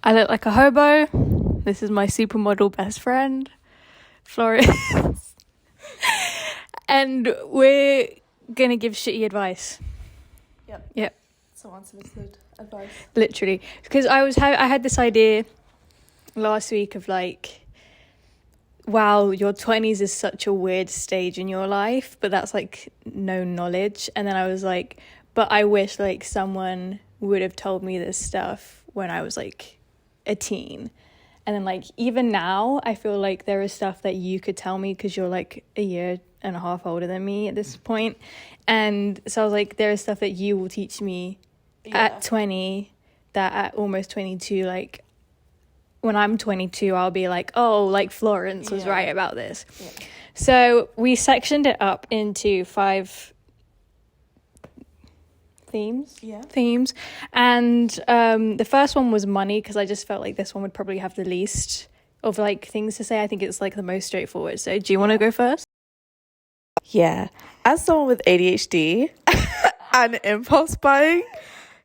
I look like a hobo. This is my supermodel best friend, Florence. And we're going to give shitty advice. Yep. So unsolicited advice. Literally. Because I had this idea last week of like, wow, your 20s is such a weird stage in your life, but that's like no knowledge. And then I was like, but I wish like someone would have told me this stuff when I was like a teen. And then like even now I feel like there is stuff that you could tell me because you're like a year and a half older than me at this point. And so I was like, there is stuff that you will teach me at 20 that at almost 22, like when I'm 22 I'll be like, oh, like Florence was right about this. So we sectioned it up into 5 themes, and the first one was money, because I just felt like this one would probably have the least of like things to say. I think it's like the most straightforward. So do you want to go first? As someone with ADHD and impulse buying,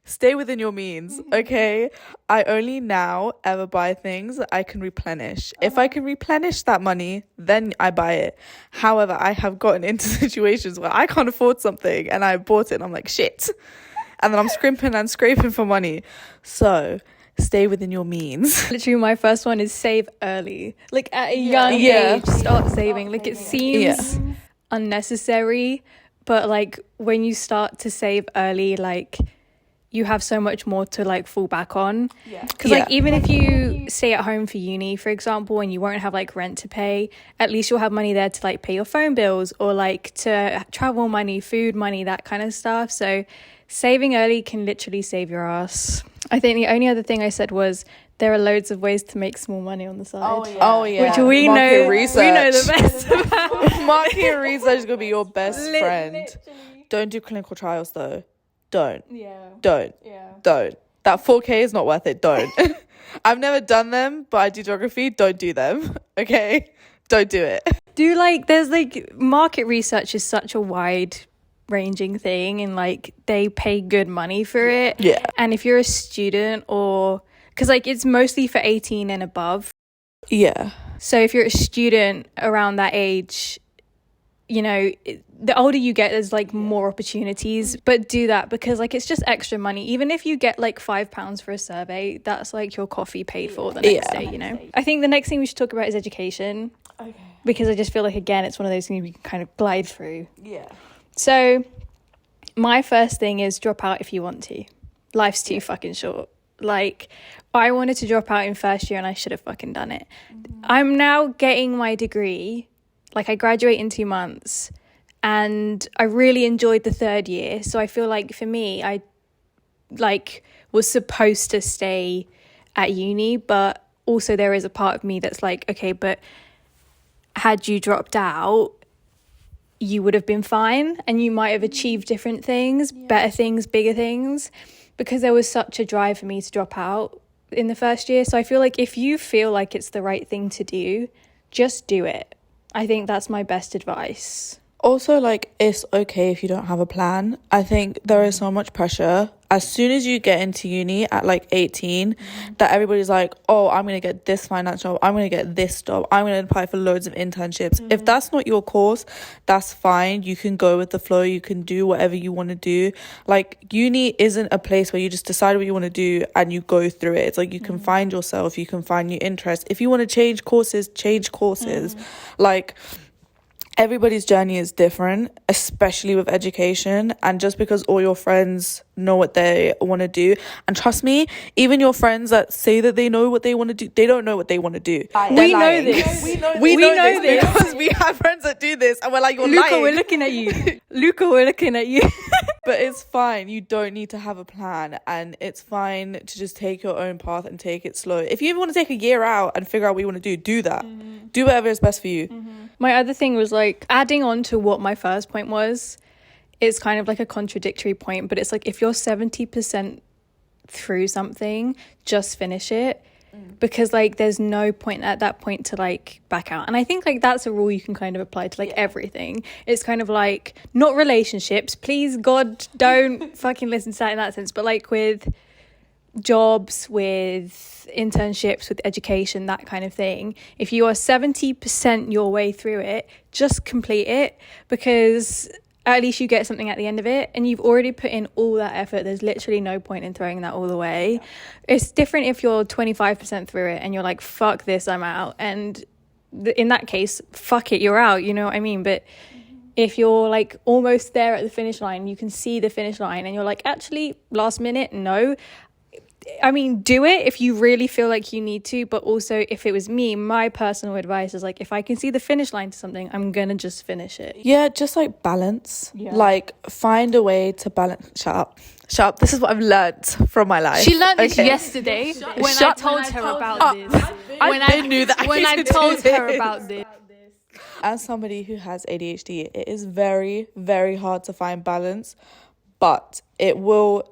stay within your means, okay? I only now ever buy things that I can replenish. If I can replenish that money, then I buy it. However, I have gotten into situations where I can't afford something and I bought it and I'm like, shit. And then I'm scrimping and scraping for money. So stay within your means. Literally, my first one is save early. Like at a young age, start saving. Like it seems unnecessary, but like when you start to save early, like you have so much more to like fall back on. Because like even if you stay at home for uni, for example, and you won't have like rent to pay, at least you'll have money there to like pay your phone bills or like to travel money, food money, that kind of stuff. So saving early can literally save your ass. I think the only other thing I said was there are loads of ways to make small money on the side. Which we know the best about. Market research is going to be your best friend. Literally. Don't do clinical trials though. Don't. That 4K is not worth it. Don't. I've never done them, but I do geography. Don't do them. Okay? Don't do it. There's like market research is such a wide ranging thing, and like they pay good money for it. And if you're a student, or because like it's mostly for 18 and above, so if you're a student around that age, you know, the older you get, there's like more opportunities. But do that, because like it's just extra money. Even if you get like £5 for a survey, that's like your coffee paid for the next day, you know. I think the next thing we should talk about is education, because I just feel like, again, it's one of those things we can kind of glide through. So my first thing is drop out if you want to. Life's too fucking short. Like, I wanted to drop out in first year and I should have fucking done it. I'm now getting my degree. Like, I graduate in 2 months and I really enjoyed the third year. So I feel like for me, I like was supposed to stay at uni, but also there is a part of me that's like, okay, but had you dropped out, you would have been fine and you might have achieved different things, better things, bigger things, because there was such a drive for me to drop out in the first year. So I feel like if you feel like it's the right thing to do, just do it. I think that's my best advice. Also, like, it's okay if you don't have a plan. I think there is so much pressure as soon as you get into uni at like 18 that everybody's like, oh, I'm going to get this finance job, I'm going to get this job, I'm going to apply for loads of internships. If that's not your course, that's fine. You can go with the flow. You can do whatever you want to do. Like, uni isn't a place where you just decide what you want to do and you go through it. It's like you can find yourself, you can find your interest. If you want to change courses, change courses. Like, everybody's journey is different, especially with education. And just because all your friends know what they want to do, and trust me, even your friends that say that they know what they want to do, they don't know what they want to do. We know this. We know this because we have friends that do this and we're like, you're Luca, lying. we're looking at you. Luca, we're looking at you. But it's fine. You don't need to have a plan, and it's fine to just take your own path and take it slow. If you even want to take a year out and figure out what you want to do that. Do whatever is best for you. My other thing was like adding on to what my first point was. It's kind of like a contradictory point, but it's like if you're 70% through something, just finish it, because like there's no point at that point to like back out. And I think like that's a rule you can kind of apply to like everything. It's kind of like, not relationships, please God, don't fucking listen to that in that sense, but like with jobs, with internships, with education, that kind of thing, if you are 70% your way through it, just complete it, because at least you get something at the end of it, and you've already put in all that effort. There's literally no point in throwing that all away. It's different if you're 25% through it and you're like, fuck this, I'm out. And in that case, fuck it, you're out, you know what I mean? But if you're like almost there at the finish line, you can see the finish line, and you're like, actually, last minute, no. I mean, do it if you really feel like you need to, but also, if it was me, my personal advice is like, if I can see the finish line to something, I'm gonna just finish it. Yeah, just like balance. Like, find a way to balance. Shut up. This is what I've learnt from my life. She learned this yesterday when I told her about this. When I told her about this. As somebody who has ADHD, it is very, very hard to find balance, but it will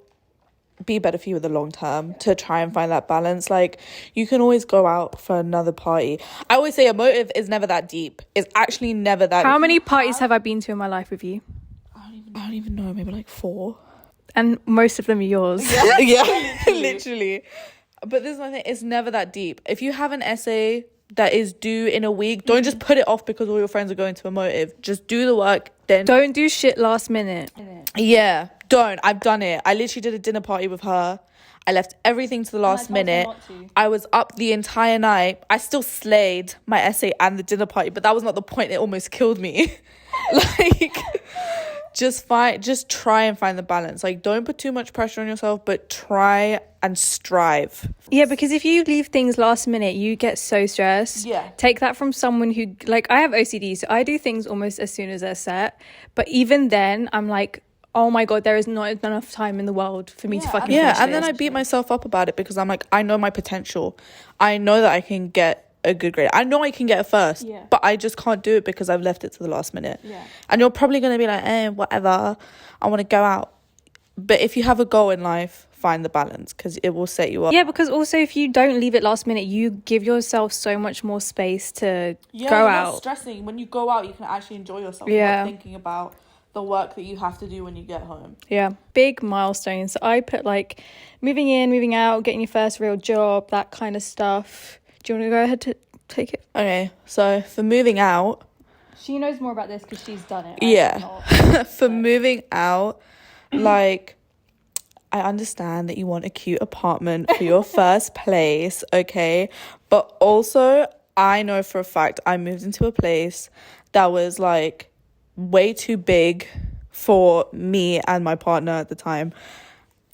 be better for you in the long term to try and find that balance. Like, you can always go out for another party. I always say a motive is never that deep. It's actually never that. How many parties have I been to in my life with you? I don't even know, maybe like 4, and most of them are yours. Yeah. Literally. But this is my thing, it's never that deep. If you have an essay that is due in a week, don't just put it off because all your friends are going to a motive. Just do the work, then don't do shit last minute. Yeah, don't. I've done it. I literally did a dinner party with her. I left everything to the last minute. I was up the entire night. I still slayed my essay and the dinner party, but that was not the point. It almost killed me. Like, just try and find the balance. Like, don't put too much pressure on yourself, but try and strive. Yeah, because if you leave things last minute, you get so stressed. Yeah. Take that from someone who, like, I have OCD, so I do things almost as soon as they're set. But even then, I'm like, oh my God, there is not enough time in the world for me to fucking finish and this. then I beat myself up about it because I'm like, I know my potential. I know that I can get a good grade. I know I can get a first, but I just can't do it because I've left it to the last minute. And you're probably going to be like, whatever, I want to go out. But if you have a goal in life, find the balance, because it will set you up. Yeah, because also if you don't leave it last minute, you give yourself so much more space to go you're out. Not stressing. When you go out, you can actually enjoy yourself. You're not thinking about the work that you have to do when you get home. Yeah. Big milestones. I put like moving in, moving out, getting your first real job, that kind of stuff. Do you want to go ahead to take it? Okay, so for moving out, she knows more about this because she's done it. For moving out, like, I understand that you want a cute apartment for your first place, okay? But also, I know for a fact I moved into a place that was like way too big for me and my partner at the time.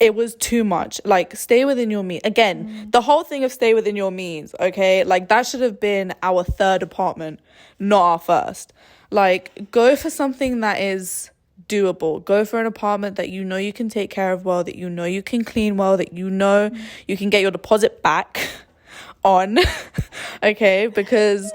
It was too much. Like, stay within your means. Again, the whole thing of stay within your means, okay? Like, that should have been our third apartment, not our first. Like, go for something that is doable. Go for an apartment that you know you can take care of well, that you know you can clean well, that you know you can get your deposit back on, okay? Because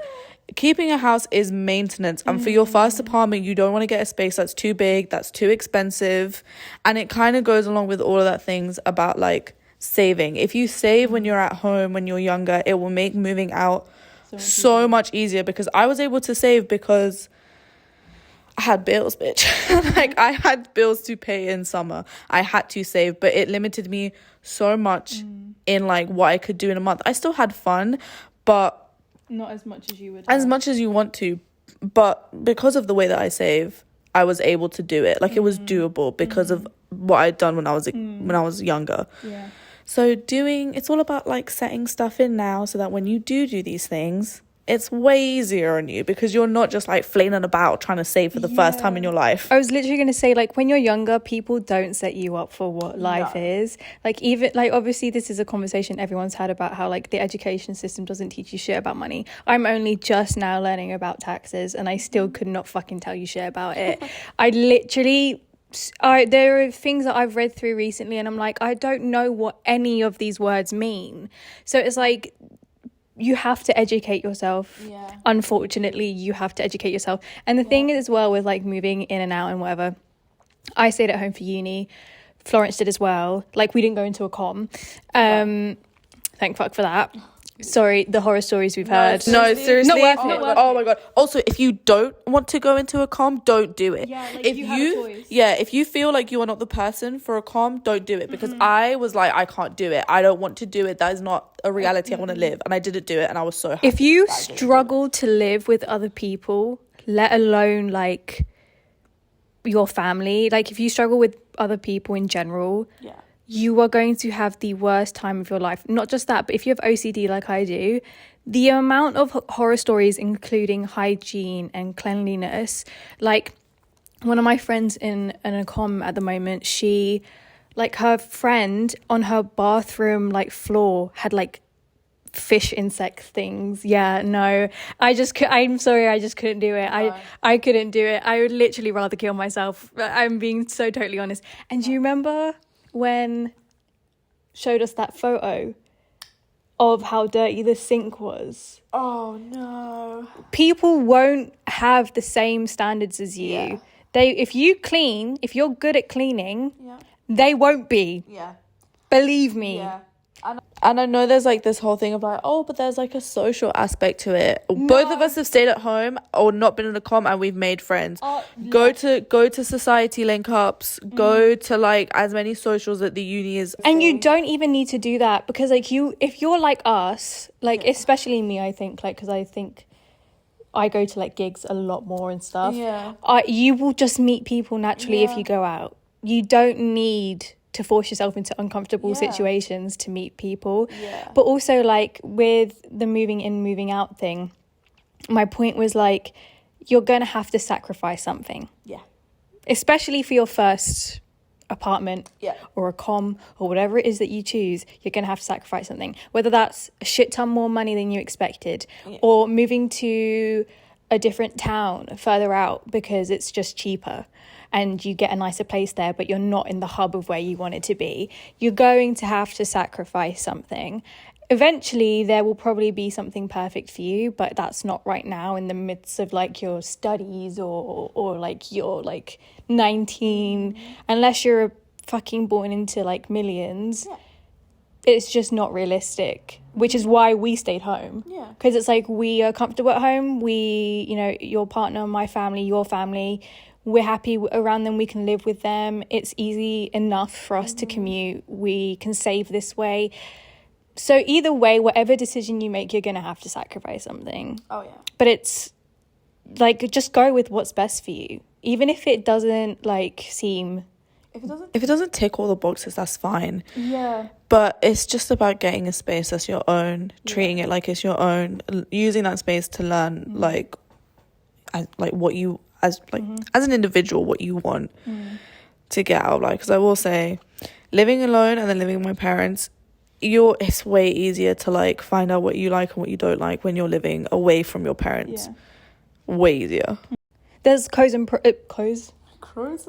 keeping a house is maintenance, and for your first apartment, you don't want to get a space that's too big, that's too expensive. And it kind of goes along with all of that things about like saving. If you save when you're at home, when you're younger, it will make moving out so much easier. Because I was able to save because I had bills, bitch. Like, I had bills to pay in summer. I had to save, but it limited me so much in like what I could do in a month. I still had fun, but not as much as you would. As much as you want to, but because of the way that I save, I was able to do it. Like, it was doable because of what I'd done when I was younger. Yeah. So it's all about like setting stuff in now so that when you do these things, it's way easier on you, because you're not just like flailing about trying to save for the first time in your life. I was literally going to say, like, when you're younger, people don't set you up for what life is. Like, even like, obviously this is a conversation everyone's had about how like the education system doesn't teach you shit about money. I'm only just now learning about taxes, and I still could not fucking tell you shit about it. There are things that I've read through recently and I'm like, I don't know what any of these words mean. So it's like, you have to educate yourself. Unfortunately, you have to educate yourself. And the thing is, as well, with like moving in and out and whatever, I stayed at home for uni. Florence did as well. Like, we didn't go into a thank fuck for that. Sorry, the horror stories we've heard. No, seriously. Not worth it. Oh my god. Also, if you don't want to go into a comm, don't do it. Yeah, like if you have a choice. if you feel like you are not the person for a comm, don't do it. Because I was like, I can't do it. I don't want to do it. That is not a reality I want to live. And I didn't do it, and I was so happy. If you struggle to live with other people, let alone like your family, like if you struggle with other people in general, you are going to have the worst time of your life. Not just that, but if you have OCD like I do, the amount of horror stories, including hygiene and cleanliness, like one of my friends in an comm at the moment, she, like her friend on her bathroom like floor had like fish insect things. I'm sorry, I just couldn't do it. I couldn't do it. I would literally rather kill myself. I'm being so totally honest. And do you remember when showed us that photo of how dirty the sink was? Oh no. People won't have the same standards as you. If you're good at cleaning, they won't be. Believe me. And I know there's like this whole thing of like, oh, but there's like a social aspect to it. No. Both of us have stayed at home or not been in a comm, and we've made friends. Go to society link ups, go to like as many socials that the uni is. And you don't even need to do that, because like if you're like us, like especially me, I think, like, because I think I go to like gigs a lot more and stuff. You will just meet people naturally if you go out. You don't need to force yourself into uncomfortable situations to meet people. But also like with the moving in, moving out thing, my point was like, you're gonna have to sacrifice something. Especially for your first apartment or a comm or whatever it is that you choose. You're gonna have to sacrifice something, whether that's a shit ton more money than you expected, or moving to a different town further out because it's just cheaper and you get a nicer place there, but you're not in the hub of where you want it to be. You're going to have to sacrifice something. Eventually, there will probably be something perfect for you, but that's not right now in the midst of like your studies or like you're like 19. Unless you're fucking born into like millions, it's just not realistic, which is why we stayed home. Because it's like we are comfortable at home. We, you know, your partner, my family, your family, we're happy around them, we can live with them, it's easy enough for us to commute, we can save this way. So either way, whatever decision you make, you're going to have to sacrifice something. But it's like, just go with what's best for you, even if it doesn't like seem, if it doesn't tick all the boxes, that's fine. But it's just about getting a space that's your own, treating it like it's your own, using that space to learn like what you as an individual, what you want to get out of life. Because I will say, living alone and then living with my parents, it's way easier to like find out what you like and what you don't like when you're living away from your parents. Way easier. There's pros and pros.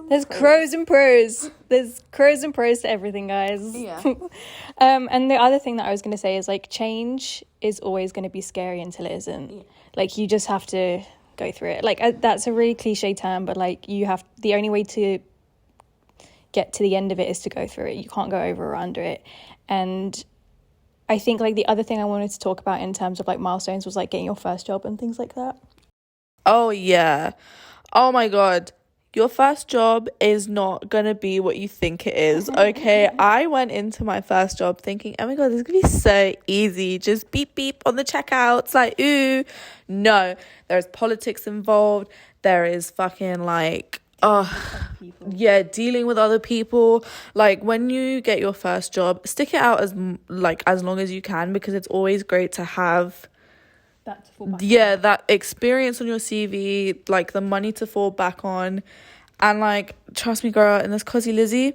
There's pros and pros. There's pros and pros to everything, guys. And the other thing that I was going to say is like, change is always going to be scary until it isn't. Like, you just have to go through it. Like, that's a really cliche term, but like, the only way to get to the end of it is to go through it. You can't go over or under it. And I think like the other thing I wanted to talk about in terms of like milestones was like getting your first job and things like that. Oh yeah. Oh my god. Your first job is not gonna be what you think it is, okay? I went into my first job thinking, oh my god, this is gonna be so easy. Just beep, beep on the checkouts, like, ooh. No, there's politics involved. There is fucking like, dealing with other people. Like, when you get your first job, stick it out as long as you can, because it's always great to have that experience on your CV, like the money to fall back on. And like, trust me, girl, in this cozy Lizzie,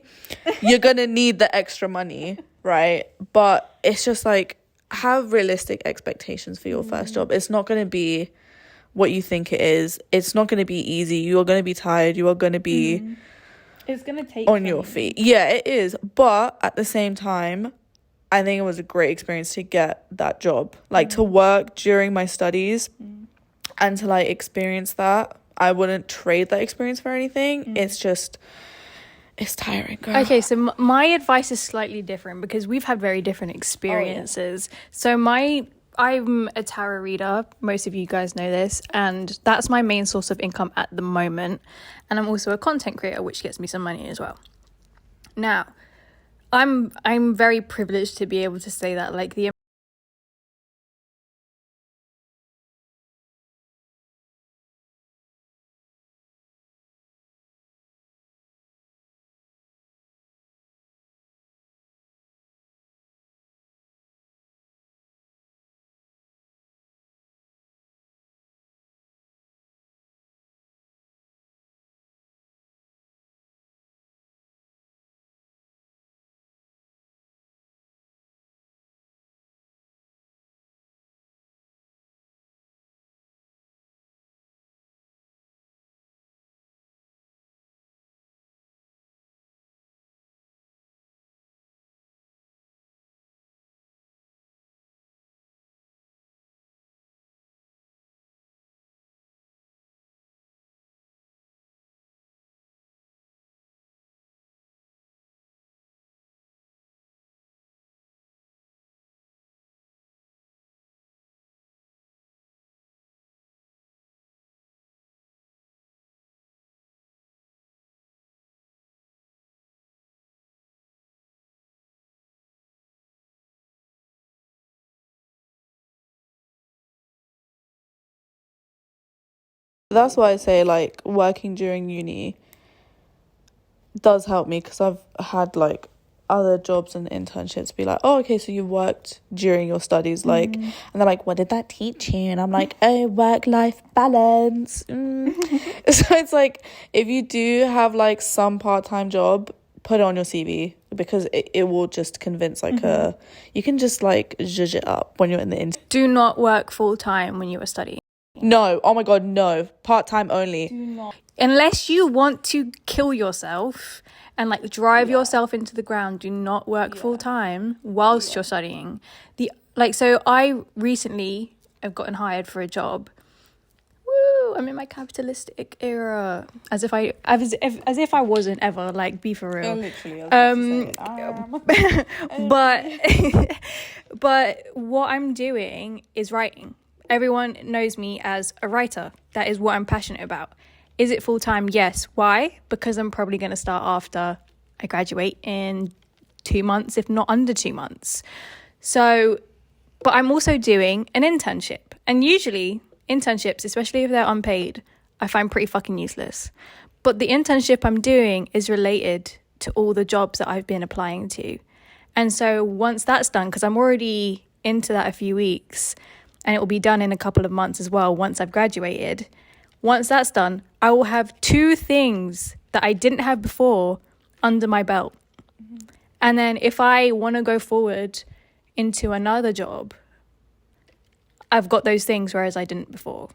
you're gonna need the extra money, right? But it's just like, have realistic expectations for your first job. It's not gonna be what you think it is. It's not gonna be easy. You are gonna be tired. You are gonna be it's gonna take on your feet. Yeah, it is. But at the same time, I think it was a great experience to get that job, like to work during my studies and to like experience that. I wouldn't trade that experience for anything. It's just, it's tiring, girl. Okay, so my advice is slightly different because we've had very different experiences. So my I'm a tarot reader. Most of you guys know this, and that's my main source of income at the moment. And I'm also a content creator, which gets me some money as well. Now, I'm very privileged to be able to say that, like, the That's why I say, like, working during uni does help me, because I've had, like, other jobs and internships be like, oh, okay, so you worked during your studies, like, and they're like, what did that teach you? And I'm like, oh, work-life balance. So it's like, if you do have, like, some part-time job, put it on your CV, because it will just convince, like, you can just, like, zhuzh it up when you're in the interview. do not work full-time when you are studying. No, oh my god, no. Part-time only. Do not. Unless you want to kill yourself and, like, drive yourself into the ground, do not work full-time whilst you're studying. So I recently have gotten hired for a job. Woo! I'm in my capitalistic era. As if I wasn't ever, like, be for real. Literally, I was about to say, but what I'm doing is writing. Everyone knows me as a writer. That is what I'm passionate about. Is it full-time? Yes. Why? Because I'm probably going to start after I graduate in 2 months, if not under 2 months. So, but I'm also doing an internship. And usually internships, especially if they're unpaid, I find pretty fucking useless. But the internship I'm doing is related to all the jobs that I've been applying to. And so once that's done, because I'm already into that a few weeks, and it will be done in a couple of months as well once I've graduated. Once that's done, I will have 2 things that I didn't have before under my belt. And then if I want to go forward into another job, I've got those things, whereas I didn't before.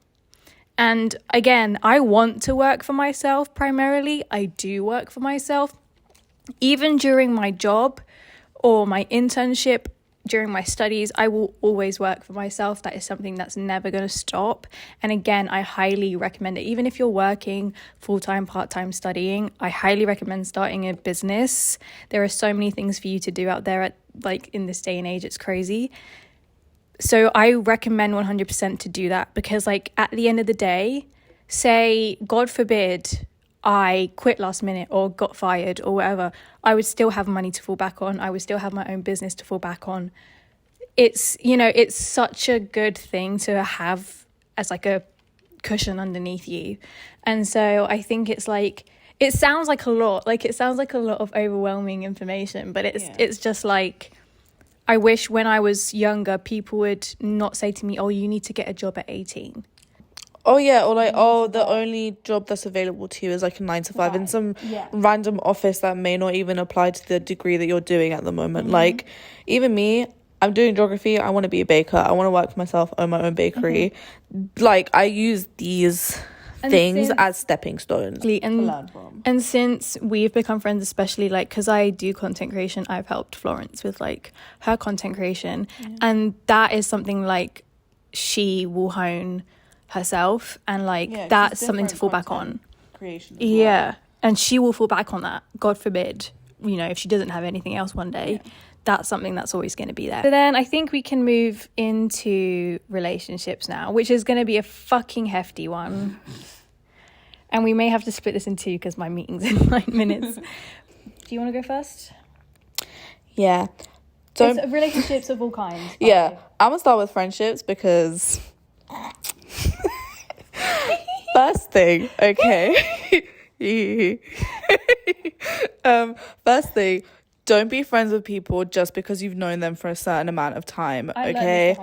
And again, I want to work for myself primarily. I do work for myself. Even during my job or my internship, during my studies, I will always work for myself. That is something that's never going to stop. And again, I highly recommend it. Even if you're working full-time, part-time, studying, I highly recommend starting a business. There are so many things for you to do out there in this day and age. It's crazy. So I recommend 100% to do that, because, like, at the end of the day, say, God forbid, I quit last minute or got fired or whatever, I would still have money to fall back on. I would still have my own business to fall back on. It's, it's such a good thing to have as, like, a cushion underneath you. And so I think it's like, it sounds like a lot. Like, it sounds like a lot of overwhelming information, but it's just like, I wish when I was younger, people would not say to me, oh, you need to get a job at 18. Oh, yeah, or like, oh, the only job that's available to you is, like, a 9 to 5 in some random office that may not even apply to the degree that you're doing at the moment. Like, even me, I'm doing geography. I want to be a baker. I want to work for myself, own my own bakery. Like, I use these things as stepping stones to learn from. And since we've become friends, especially, like, because I do content creation, I've helped Florence with, like, her content creation. And that is something, like, she will hone herself, and, like, that's something to fall back on. Creation well. And she will fall back on that, God forbid, if she doesn't have anything else one day, that's something that's always going to be there. So then I think we can move into relationships now, which is going to be a fucking hefty one. And we may have to split this in two because my meeting's in 9 minutes. Do you want to go first? Yeah. So relationships of all kinds. Yeah. I'm going to start with friendships because... First thing, okay. First thing, don't be friends with people just because you've known them for a certain amount of time, okay?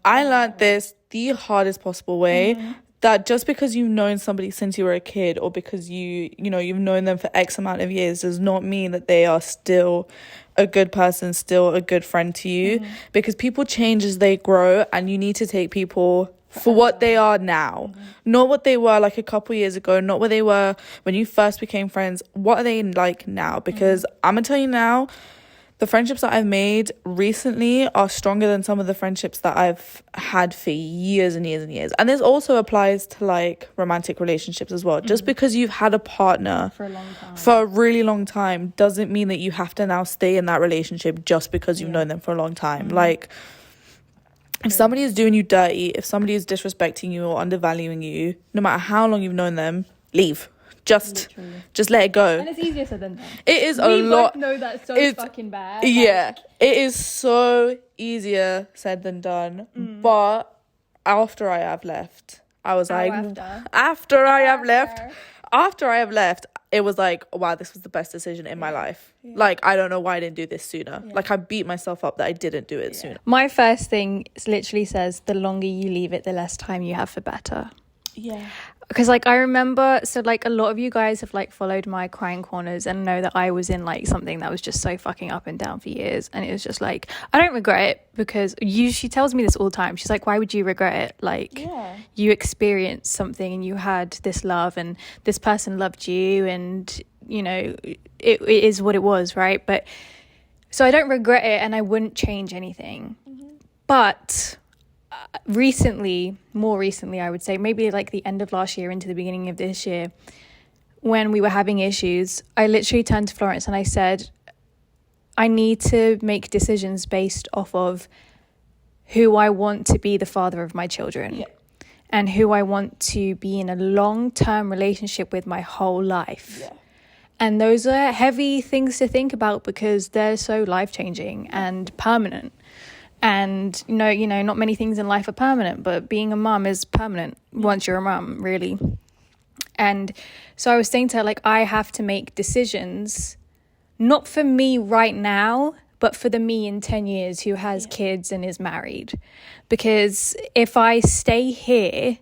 I learned this the hardest possible way. That just because you've known somebody since you were a kid, or because you've known them for X amount of years, does not mean that they are still a good person, still a good friend to you. Because people change as they grow, and you need to take people for what they are now, not what they were like a couple years ago, not what they were when you first became friends. What are they like now? Because I'm gonna tell you now, the friendships that I've made recently are stronger than some of the friendships that I've had for years and years and years. And this also applies to like romantic relationships as well. Just because you've had a partner for a long time, for a really long time, doesn't mean that you have to now stay in that relationship just because you've known them for a long time. Like, if somebody is doing you dirty, if somebody is disrespecting you or undervaluing you, no matter how long you've known them, leave. Just let it go. And it's easier said than done. It is a lot. We both know that's so fucking bad. Yeah, it is so easier said than done. But after I have left, I was like, after I have left, it was like, wow, this was the best decision in my life. Like, I don't know why I didn't do this sooner. Like, I beat myself up that I didn't do it sooner. My first thing literally says, the longer you leave it, the less time you have for better. Yeah. Because like I remember, so like a lot of you guys have like followed my crying corners and know that I was in like something that was just so fucking up and down for years, and it was just like, I don't regret it, because she tells me this all the time. She's like, why would you regret it? Like, you experienced something and you had this love and this person loved you, and you know, it is what it was, right? But so I don't regret it, and I wouldn't change anything. But more recently, I would say maybe like the end of last year into the beginning of this year, when we were having issues, I literally turned to Florence and I said, I need to make decisions based off of who I want to be the father of my children, and who I want to be in a long-term relationship with my whole life. And those are heavy things to think about because they're so life-changing and permanent. And you know, not many things in life are permanent, but being a mum is permanent once you're a mum, really. And so I was saying to her, like, I have to make decisions, not for me right now, but for the me in 10 years who has kids and is married. Because if I stay here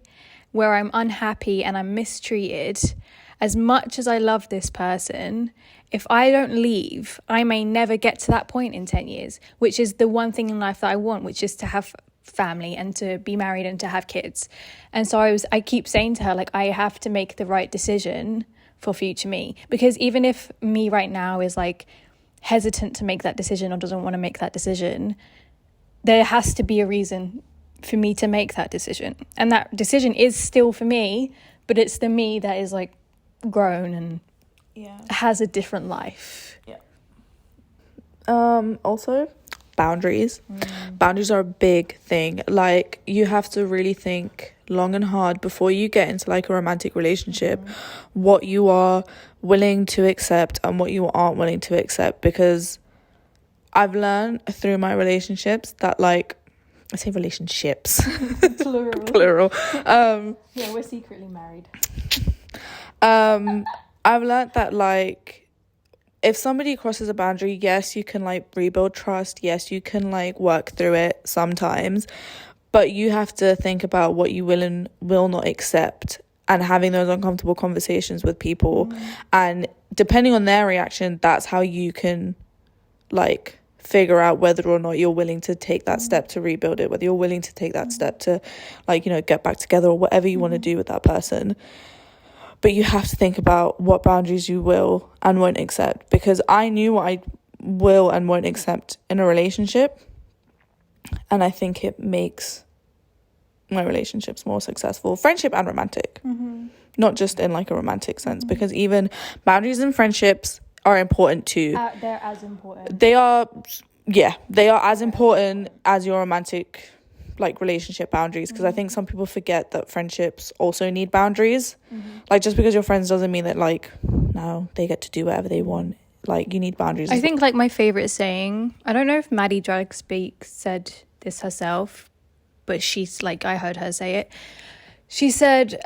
where I'm unhappy and I'm mistreated, as much as I love this person, if I don't leave, I may never get to that point in 10 years, which is the one thing in life that I want, which is to have family and to be married and to have kids. And so I keep saying to her, like, I have to make the right decision for future me. Because even if me right now is like hesitant to make that decision or doesn't want to make that decision, there has to be a reason for me to make that decision. And that decision is still for me, but it's the me that is like grown and has a different life. Also, boundaries. Boundaries are a big thing. Like, you have to really think long and hard before you get into like a romantic relationship what you are willing to accept and what you aren't willing to accept. Because I've learned through my relationships that, like, I say relationships plural. Yeah, we're secretly married. I've learned that, like, if somebody crosses a boundary, yes, you can like rebuild trust, yes, you can like work through it sometimes, but you have to think about what you will and will not accept, and having those uncomfortable conversations with people. And depending on their reaction, that's how you can like figure out whether or not you're willing to take that step to rebuild it, whether you're willing to take that step to, like, you know, get back together or whatever you want to do with that person. But you have to think about what boundaries you will and won't accept, because I knew what I will and won't accept in a relationship, and I think it makes my relationships more successful, friendship and romantic, not just in like a romantic sense, because even boundaries in friendships are important too. They're as important. They are Yeah, they are as important as your romantic like relationship boundaries, because I think some people forget that friendships also need boundaries. Like, just because you're friends doesn't mean that like now they get to do whatever they want. Like, you need boundaries. I think like my favorite saying, I don't know if Maddie Drag Speak said this herself, but she's like, I heard her say it. She said,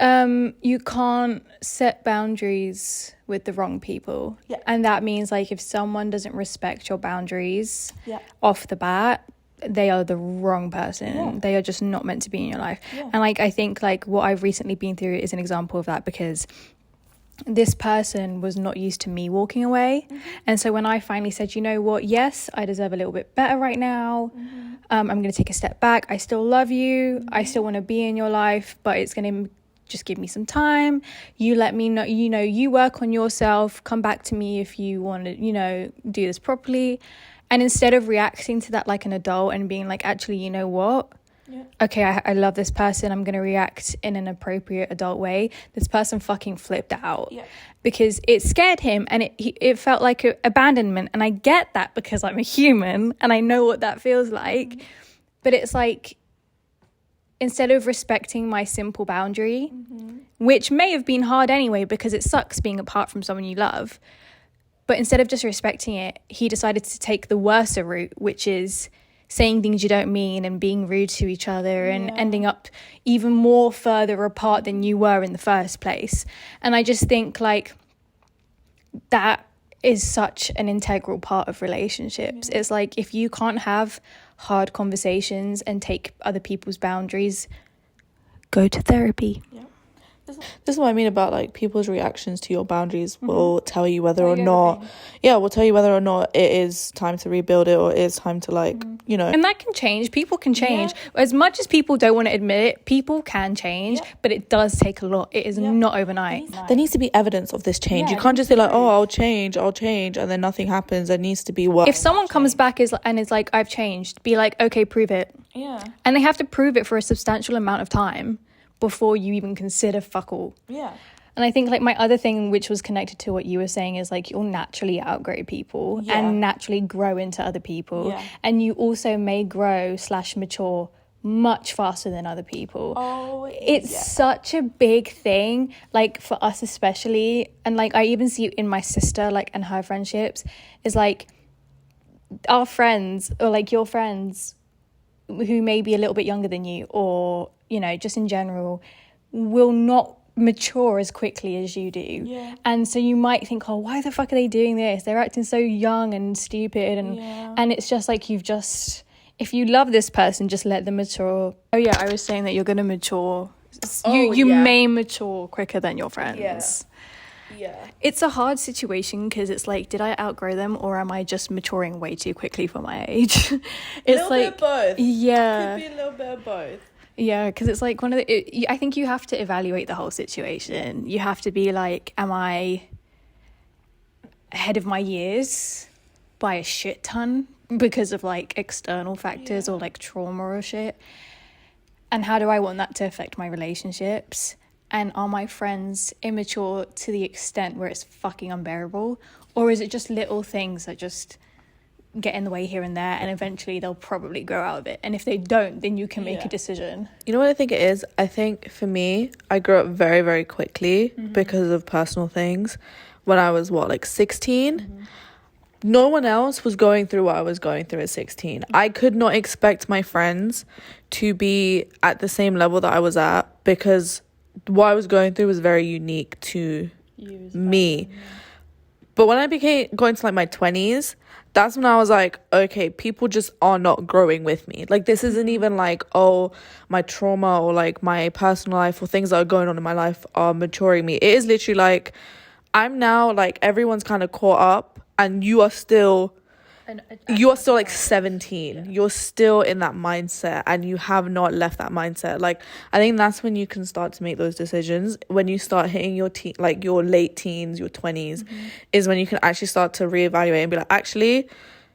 you can't set boundaries with the wrong people. Yeah. And that means like if someone doesn't respect your boundaries off the bat, they are the wrong person. Yeah. They are just not meant to be in your life. Yeah. And like I think like what I've recently been through is an example of that, because this person was not used to me walking away. And so when I finally said, you know what, yes, I deserve a little bit better right now, I'm going to take a step back, I still love you, I still want to be in your life, but it's going to just give me some time. You let me know, you know, you work on yourself, come back to me if you want to, you know, do this properly. And instead of reacting to that like an adult and being like, actually, you know what, okay, I love this person, I'm going to react in an appropriate adult way, this person fucking flipped out. Because it scared him, and it felt like abandonment. And I get that because I'm a human and I know what that feels like. But it's like, instead of respecting my simple boundary, which may have been hard anyway because it sucks being apart from someone you love, but instead of just respecting it, he decided to take the worse route, which is saying things you don't mean and being rude to each other and ending up even more further apart than you were in the first place. And I just think like that is such an integral part of relationships. It's like, if you can't have hard conversations and take other people's boundaries, go to therapy. This is what I mean about like people's reactions to your boundaries will tell you whether or not will tell you whether or not it is time to rebuild it, or it is time to like you know. And that can change. People can change. As much as people don't want to admit it, people can change, but it does take a lot. It is not overnight. There needs to be evidence of this change. You can't just say like, oh, I'll change, and then nothing happens. There needs to be work. If someone comes back and is like, I've changed, be like, okay, prove it. And they have to prove it for a substantial amount of time before you even consider fuck all. And I think like my other thing, which was connected to what you were saying, is like you'll naturally outgrow people and naturally grow into other people. And you also may grow / mature much faster than other people. It's such a big thing, like for us especially. And like I even see it in my sister, like, and her friendships, is like our friends, or like your friends who may be a little bit younger than you, or you know, just in general, will not mature as quickly as you do. And so you might think, oh, why the fuck are they doing this? They're acting so young and stupid. And it's just like, if you love this person, just let them mature. Oh yeah, I was saying that you're going to mature. You may mature quicker than your friends. It's a hard situation because it's like, did I outgrow them, or am I just maturing way too quickly for my age? It's like bit of both. Could be a little bit of both. Because it's like I think you have to evaluate the whole situation. You have to be like, am I ahead of my years by a shit ton because of like external factors or like trauma or shit? And how do I want that to affect my relationships? And are my friends immature to the extent where it's fucking unbearable? Or is it just little things that just get in the way here and there, and eventually they'll probably grow out of it? And if they don't, then you can make a decision. You know what I think it is? I think for me, I grew up very, very quickly because of personal things. When I was, 16? No one else was going through what I was going through at 16. I could not expect my friends to be at the same level that I was at, because what I was going through was very unique to me. But when I going to like my 20s, that's when I was like, okay, people just are not growing with me. Like, this isn't even like, oh, my trauma or like my personal life or things that are going on in my life are maturing me. It is literally like, I'm now like, everyone's kind of caught up, and you are still like 17. You're still in that mindset, and you have not left that mindset. Like, I think that's when you can start to make those decisions. When you start hitting your your late teens, your 20s, is when you can actually start to reevaluate and be like, actually,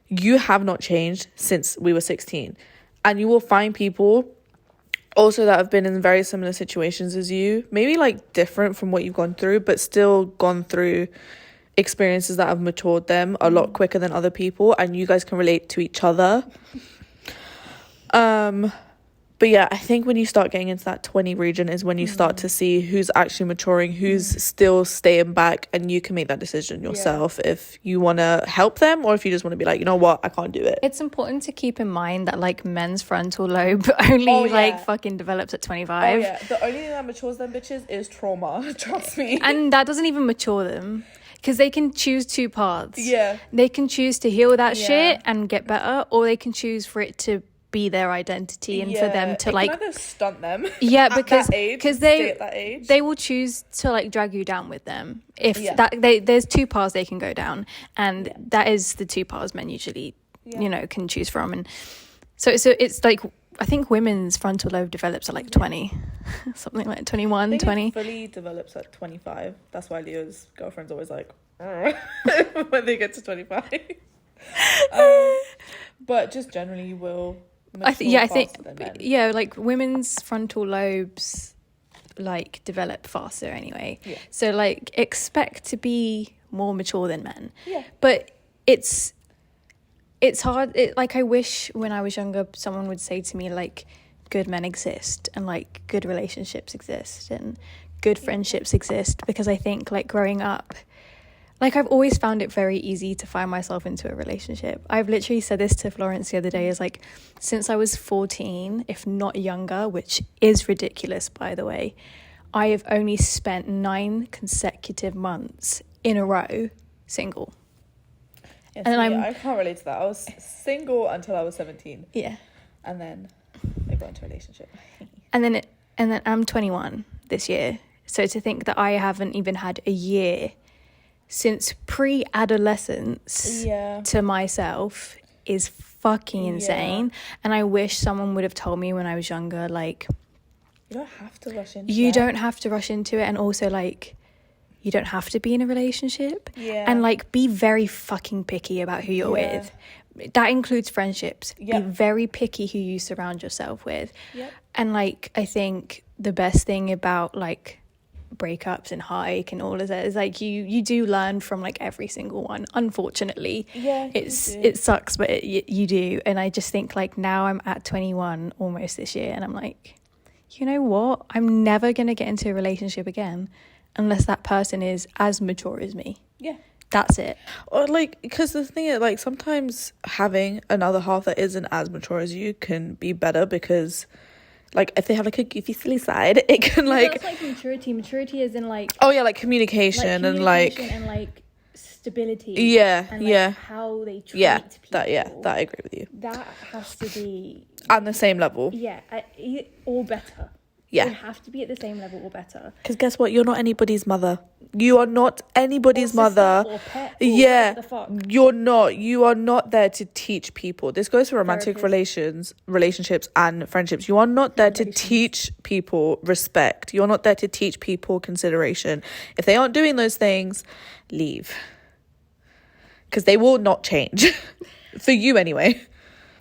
you have not changed since we were 16. And you will find people also that have been in very similar situations as you, maybe like different from what you've gone through, but still gone through experiences that have matured them a lot quicker than other people, and you guys can relate to each other. But yeah, I think when you start getting into that 20 region is when you start to see who's actually maturing, who's still staying back, and you can make that decision yourself if you want to help them or if you just want to be like, you know what, I can't do it. It's important to keep in mind that like men's frontal lobe only like fucking develops at 25. Oh yeah, the only thing that matures them bitches is trauma. Trust me. And that doesn't even mature them. Because they can choose two paths. Yeah. They can choose to heal that shit and get better, or they can choose for it to be their identity and for them to like can either stunt them because they will choose to like drag you down with them if there's two paths they can go down, and that is the two paths men usually you know can choose from. And so it's like I think women's frontal lobe develops at like 20 something like 21 20. It fully develops at 25. That's why Leo's girlfriend's always like when they get to 25. But just generally you will I think like women's frontal lobes like develop faster anyway. So like expect to be more mature than men. But it's hard. Like I wish when I was younger someone would say to me like good men exist and like good relationships exist and good friendships exist, because I think like growing up, like I've always found it very easy to find myself into a relationship. I've literally said this to Florence the other day, is like since I was 14, if not younger, which is ridiculous by the way, I have only spent 9 consecutive months in a row single. Yeah, and I can't relate to that. I was single until I was 17. Yeah. And then I got into a relationship. and then I'm 21 this year. So to think that I haven't even had a year since pre-adolescence to myself is fucking insane. And I wish someone would have told me when I was younger, like you don't have to rush into don't have to rush into it, and also like you don't have to be in a relationship. And like be very fucking picky about who you're with. That includes friendships. Be very picky who you surround yourself with. And like I think the best thing about like breakups and heartache and all of that is like you do learn from like every single one, unfortunately. It sucks, but you do. And I just think like now I'm at 21 almost this year, and I'm like, you know what, I'm never gonna get into a relationship again unless that person is as mature as me. That's it. Or like, because the thing is like sometimes having another half that isn't as mature as you can be better, because like if they have like a goofy silly side, it can like that's like maturity is in like like communication and like stability and how they treat people. That I agree with you. That has to be on the same level, or better. It have to be at the same level or better. Because guess what? You're not anybody's mother. You are not anybody's mother. Or pet, or the fuck. You're not. You are not there to teach people. This goes for romantic relationships and friendships. You are not there to teach people respect. You're not there to teach people consideration. If they aren't doing those things, leave. Because they will not change. For you anyway.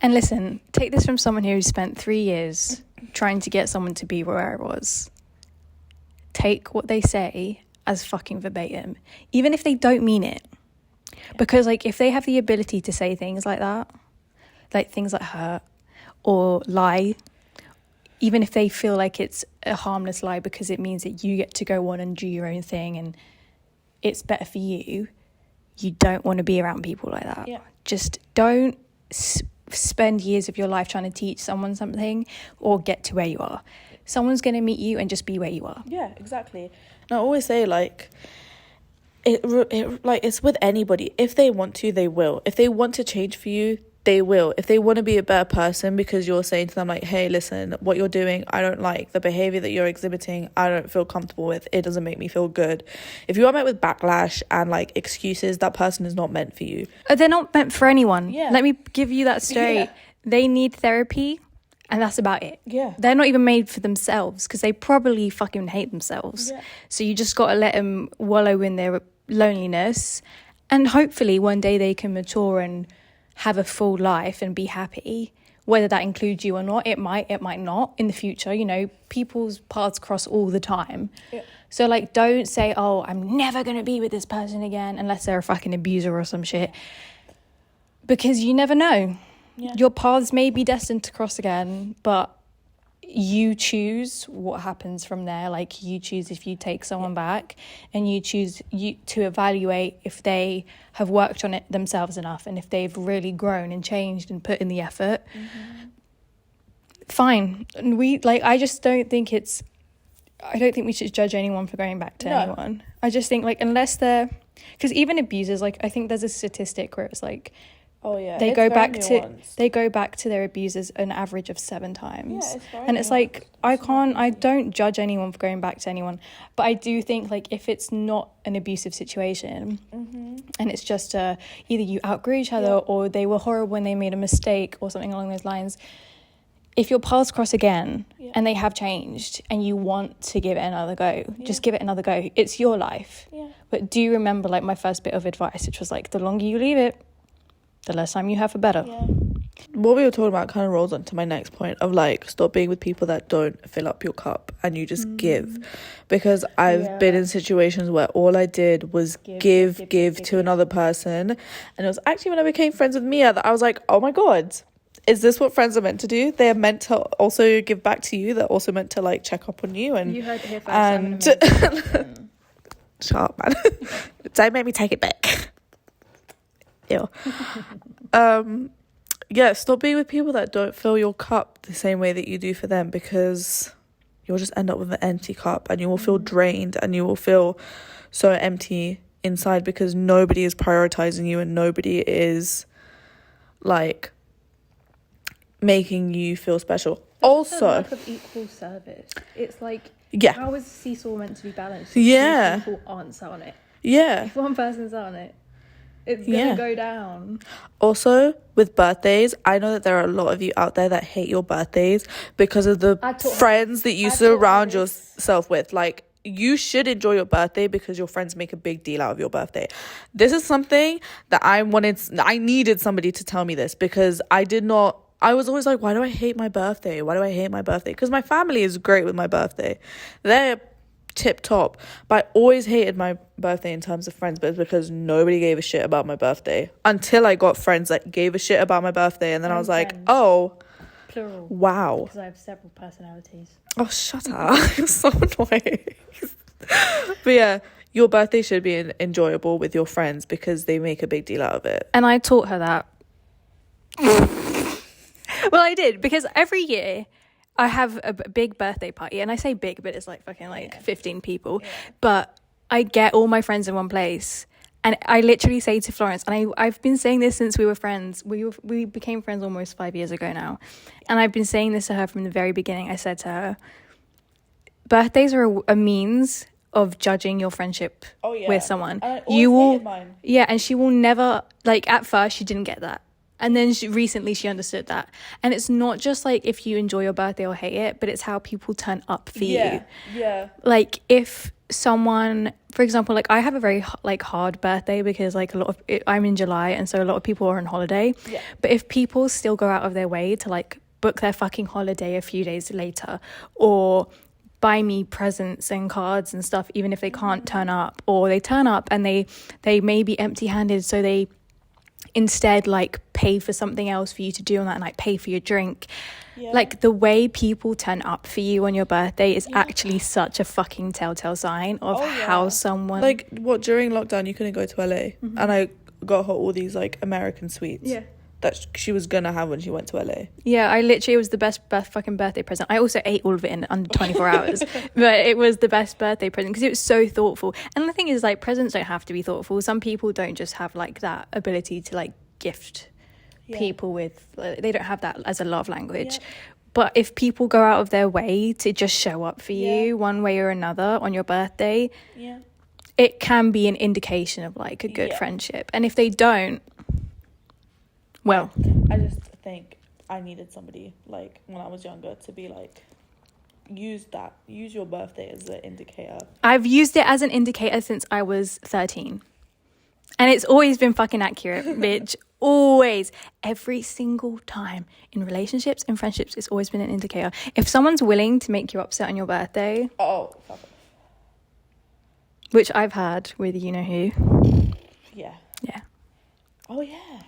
And listen, take this from someone who spent 3 years trying to get someone to be where I was. Take what they say as fucking verbatim, even if they don't mean it. Because like if they have the ability to say things like that, like things like hurt or lie, even if they feel like it's a harmless lie because it means that you get to go on and do your own thing and it's better for you, you don't want to be around people like that. Just don't spend years of your life trying to teach someone something or get to where you are. Someone's going to meet you and just be where you are. Exactly. And I always say like it like it's with anybody. If they want to, they will. If they want to change for you, they will. If they want to be a better person because you're saying to them like, hey, listen, what you're doing, I don't like the behavior that you're exhibiting. I don't feel comfortable with. It doesn't make me feel good. If you are met with backlash and like excuses, that person is not meant for you. They're not meant for anyone. Let me give you that straight. They need therapy and that's about it. They're not even made for themselves because they probably fucking hate themselves. So you just got to let them wallow in their loneliness, and hopefully one day they can mature and have a full life and be happy whether that includes you or not. It might not in the future. You know, people's paths cross all the time. Yeah. So like, don't say, oh, I'm never going to be with this person again unless they're a fucking abuser or some shit. Because you never know. Yeah. Your paths may be destined to cross again, but you choose what happens from there. Like, you choose if you take someone back, and you choose to evaluate if they have worked on it themselves enough, and if they've really grown and changed and put in the effort. Fine. And I just don't think I don't think we should judge anyone for going back to anyone. I just think, like, unless they're, because even abusers, like, I think there's a statistic where it's like, oh yeah, they go back to their abusers an average of 7 times. And it's like, I don't judge anyone for going back to anyone, but I do think, like, if it's not an abusive situation, and it's just either you outgrew each other, or they were horrible when they made a mistake or something along those lines, if your paths cross again and they have changed and you want to give it another go, just give it another go. It's your life. But do remember, like, my first bit of advice, which was like, the longer you leave it, the less time you have for better. What we were talking about kind of rolls on to my next point of, like, stop being with people that don't fill up your cup and you just give. Because I've been in situations where all I did was give to another person, and it was actually when I became friends with Mia that I was like, oh my god, is this what friends are meant to do? They're meant to also give back to you. They're also meant to, like, check up on you. And you heard it here first. And shut up, man. Don't make me take it back. Ew. Stop being with people that don't fill your cup the same way that you do for them, because you'll just end up with an empty cup, and you will feel drained, and you will feel so empty inside, because nobody is prioritizing you, and nobody is, like, making you feel special. Also, lack of equal service. It's like, how is seesaw meant to be balanced? Yeah, people aren't sat on it. Yeah, if one person's on it, it's gonna go down. Also, with birthdays, I know that there are a lot of you out there that hate your birthdays because of the friends that you surround yourself with. Like, you should enjoy your birthday because your friends make a big deal out of your birthday. This is something that I needed somebody to tell me this, because I was always like, why do I hate my birthday? Because my family is great with my birthday. They're tip top, but I always hated my birthday in terms of friends, but it's because nobody gave a shit about my birthday until I got friends that gave a shit about my birthday, and then I was like, oh, plural, wow, because I have several personalities. Oh, shut up. You're so annoying. But yeah, your birthday should be enjoyable with your friends because they make a big deal out of it. And I taught her that. Well, I did, because every year I have a big birthday party, and I say big, but it's like fucking 15 people. But I get all my friends in one place, and I literally say to Florence, and I've been saying this since we were friends. We became friends almost 5 years ago now, and I've been saying this to her from the very beginning. I said to her, birthdays are a means of judging your friendship with someone. You will, and she will never, like, at first she didn't get that. And then recently she understood that. And it's not just like if you enjoy your birthday or hate it, but it's how people turn up for you. Yeah. Like, if someone, for example, like, I have a very hard birthday because, like, I'm in July, and so a lot of people are on holiday. Yeah. But if people still go out of their way to, like, book their fucking holiday a few days later, or buy me presents and cards and stuff, even if they can't turn up, or they turn up and they may be empty-handed, so they instead, like, pay for something else for you to do on that, and, like, pay for your drink. Like, the way people turn up for you on your birthday is actually such a fucking telltale sign of how someone, like, what, during lockdown you couldn't go to LA, and I got her all these, like, American sweets that she was gonna have when she went to LA. It was the best fucking birthday present. I also ate all of it in under 24 hours, but it was the best birthday present because it was so thoughtful. And the thing is, like, presents don't have to be thoughtful. Some people don't just have, like, that ability to, like, gift people with, they don't have that as a love language. But if people go out of their way to just show up for you one way or another on your birthday, it can be an indication of, like, a good friendship. And if they don't, well, I just think I needed somebody, like, when I was younger, to be like, use your birthday as an indicator. I've used it as an indicator since I was 13, and it's always been fucking accurate, bitch. always, every single time in relationships and friendships, it's always been an indicator. If someone's willing to make you upset on your birthday, which I've had with you know who. Yeah. Oh yeah.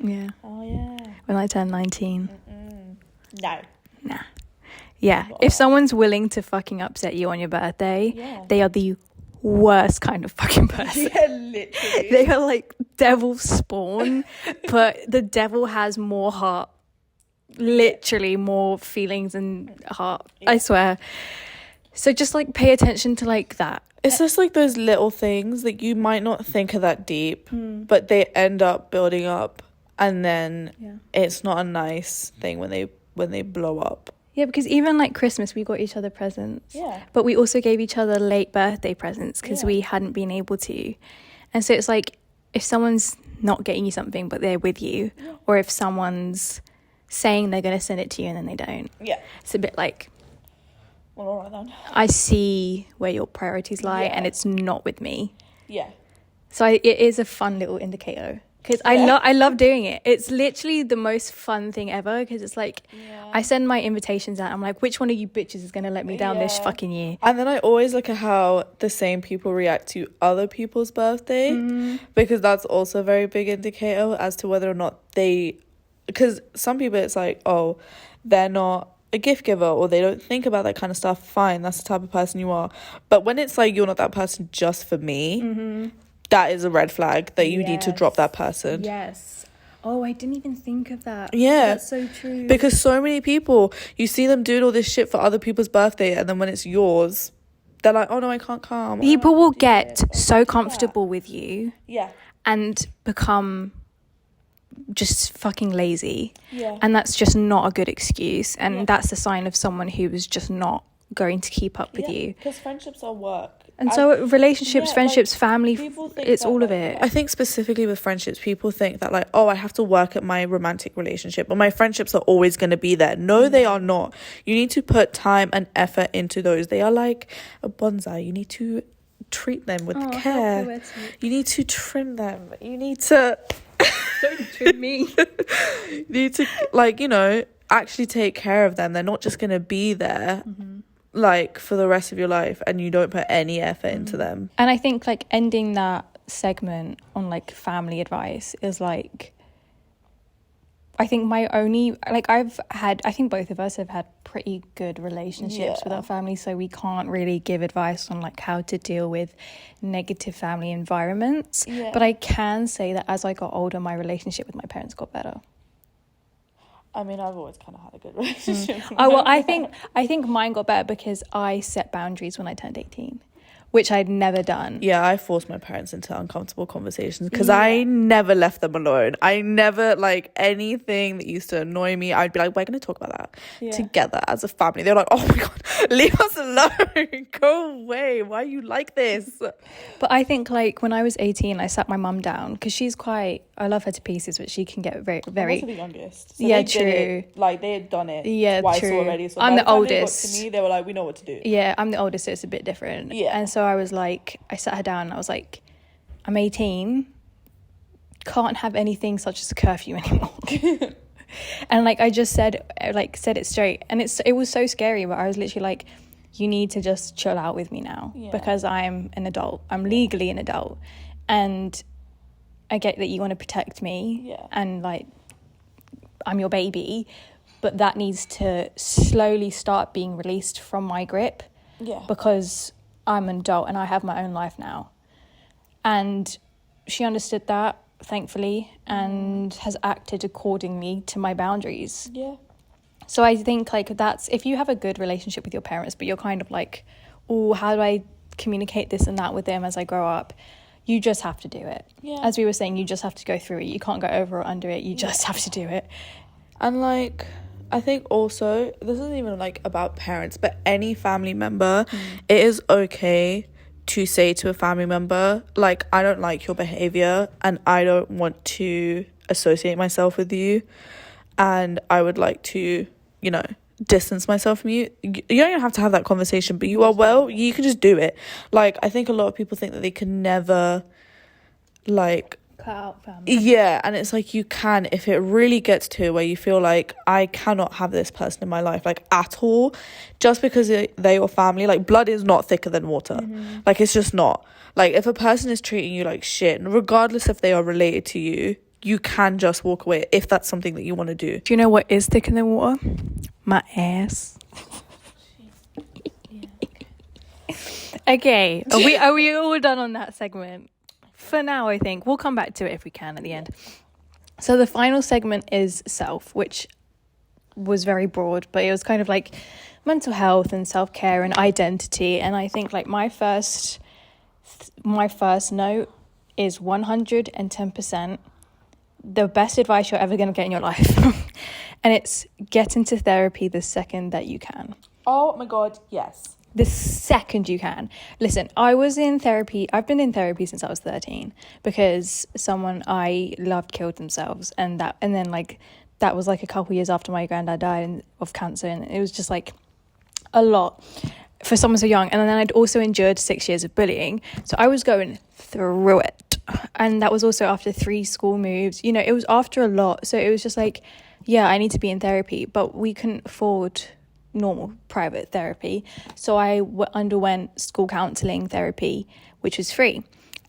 When I turned 19. No. Nah. Yeah, if someone's willing to fucking upset you on your birthday, they are the worst kind of fucking person. Yeah, literally. They are like devil spawn, but the devil has more heart, literally more feelings and heart, I swear. So just like pay attention to like that. It's just like those little things that you might not think are that deep, but they end up building up, and then it's not a nice thing when they blow up. Yeah, because even like Christmas, we got each other presents. Yeah. But we also gave each other late birthday presents because we hadn't been able to. And so it's like, if someone's not getting you something, but they're with you, or if someone's saying they're going to send it to you and then they don't. Yeah. It's a bit like, well, all right then. I see where your priorities lie and it's not with me. Yeah. So it is a fun little indicator. Because I love doing it. It's literally the most fun thing ever. Because it's like, I send my invitations out. I'm like, which one of you bitches is going to let me down this fucking year? And then I always look at how the same people react to other people's birthday. Because that's also a very big indicator as to whether or not they... Because some people, it's like, oh, they're not a gift giver, or they don't think about that kind of stuff. Fine, that's the type of person you are. But when it's like, you're not that person just for me... that is a red flag that you need to drop that person. Yes. Oh, I didn't even think of that. Yeah. That's so true. Because so many people, you see them doing all this shit for other people's birthday, and then when it's yours, they're like, oh no, I can't come. People will get so comfortable with you. Yeah. And become just fucking lazy. Yeah. And that's just not a good excuse. And that's a sign of someone who is just not going to keep up with you. Because friendships are work. And so relationships, friendships, family, it's all of it. I think specifically with friendships, people think that like, oh, I have to work at my romantic relationship, but my friendships are always going to be there. No, they are not. You need to put time and effort into those. They are like a bonsai. You need to treat them with care. You need to trim them. You need to... Don't trim me. You need to, like, you know, actually take care of them. They're not just going to be there. Like for the rest of your life, and you don't put any effort into them. And I think like ending that segment on like family advice is like, I think my only, like I think both of us have had pretty good relationships with our family, so we can't really give advice on like how to deal with negative family environments. But I can say that as I got older, my relationship with my parents got better. I mean, I've always kind of had a good relationship. Oh, well, I think mine got better because I set boundaries when I turned 18, which I'd never done. Yeah, I forced my parents into uncomfortable conversations because I never left them alone. I never, like, anything that used to annoy me, I'd be like, we're going to talk about that together as a family. They're like, oh my God, leave us alone. Go away. Why are you like this? But I think, like, when I was 18, I sat my mum down because she's quite, I love her to pieces, but she can get very, very... I'm also the youngest. So yeah, they true. They had done it twice true. already. So I'm the oldest. They got to me, they were like, we know what to do. Yeah, I'm the oldest, so it's a bit different. Yeah. And so I was like, I sat her down and I was like, I'm 18, can't have anything such as a curfew anymore. And like I just said it straight, and it was so scary, but I was literally like, you need to just chill out with me now because I'm an adult. I'm legally an adult, and I get that you want to protect me and like I'm your baby, but that needs to slowly start being released from my grip because I'm an adult and I have my own life now. And she understood that, thankfully, and has acted accordingly to my boundaries. Yeah. So I think like that's, if you have a good relationship with your parents, but you're kind of like, oh, how do I communicate this and that with them as I grow up? You just have to do it. Yeah. As we were saying, you just have to go through it. You can't go over or under it. You just have to do it. And like, I think also, this isn't even like about parents, but any family member, it is okay to say to a family member, like, I don't like your behavior and I don't want to associate myself with you, and I would like to, you know, distance myself from you. You don't even have to have that conversation, but you can just do it. Like, I think a lot of people think that they can never like cut out family. Yeah, and it's like you can, if it really gets to where you feel like I cannot have this person in my life, like at all, just because they're your family. Like blood is not thicker than water. Like it's just not. Like if a person is treating you like shit, regardless if they are related to you, you can just walk away if that's something that you want to do. Do you know what is thicker than water? My ass. Okay, are we all done on that segment? For now, I think. We'll come back to it if we can at the end. So the final segment is self, which was very broad, but it was kind of like mental health and self-care and identity. And I think like my first note is 110% the best advice you're ever going to get in your life. And it's get into therapy the second that you can. Oh my God, yes. The second you can. Listen, I've been in therapy since I was 13 because someone I loved killed themselves, and then like that was like a couple years after my granddad died of cancer, and it was just like a lot for someone so young. And then I'd also endured 6 years of bullying, so I was going through it, and that was also after 3 school moves. You know, it was after a lot, so it was just like, yeah, I need to be in therapy, but we couldn't afford normal private therapy, so I underwent school counselling therapy, which was free,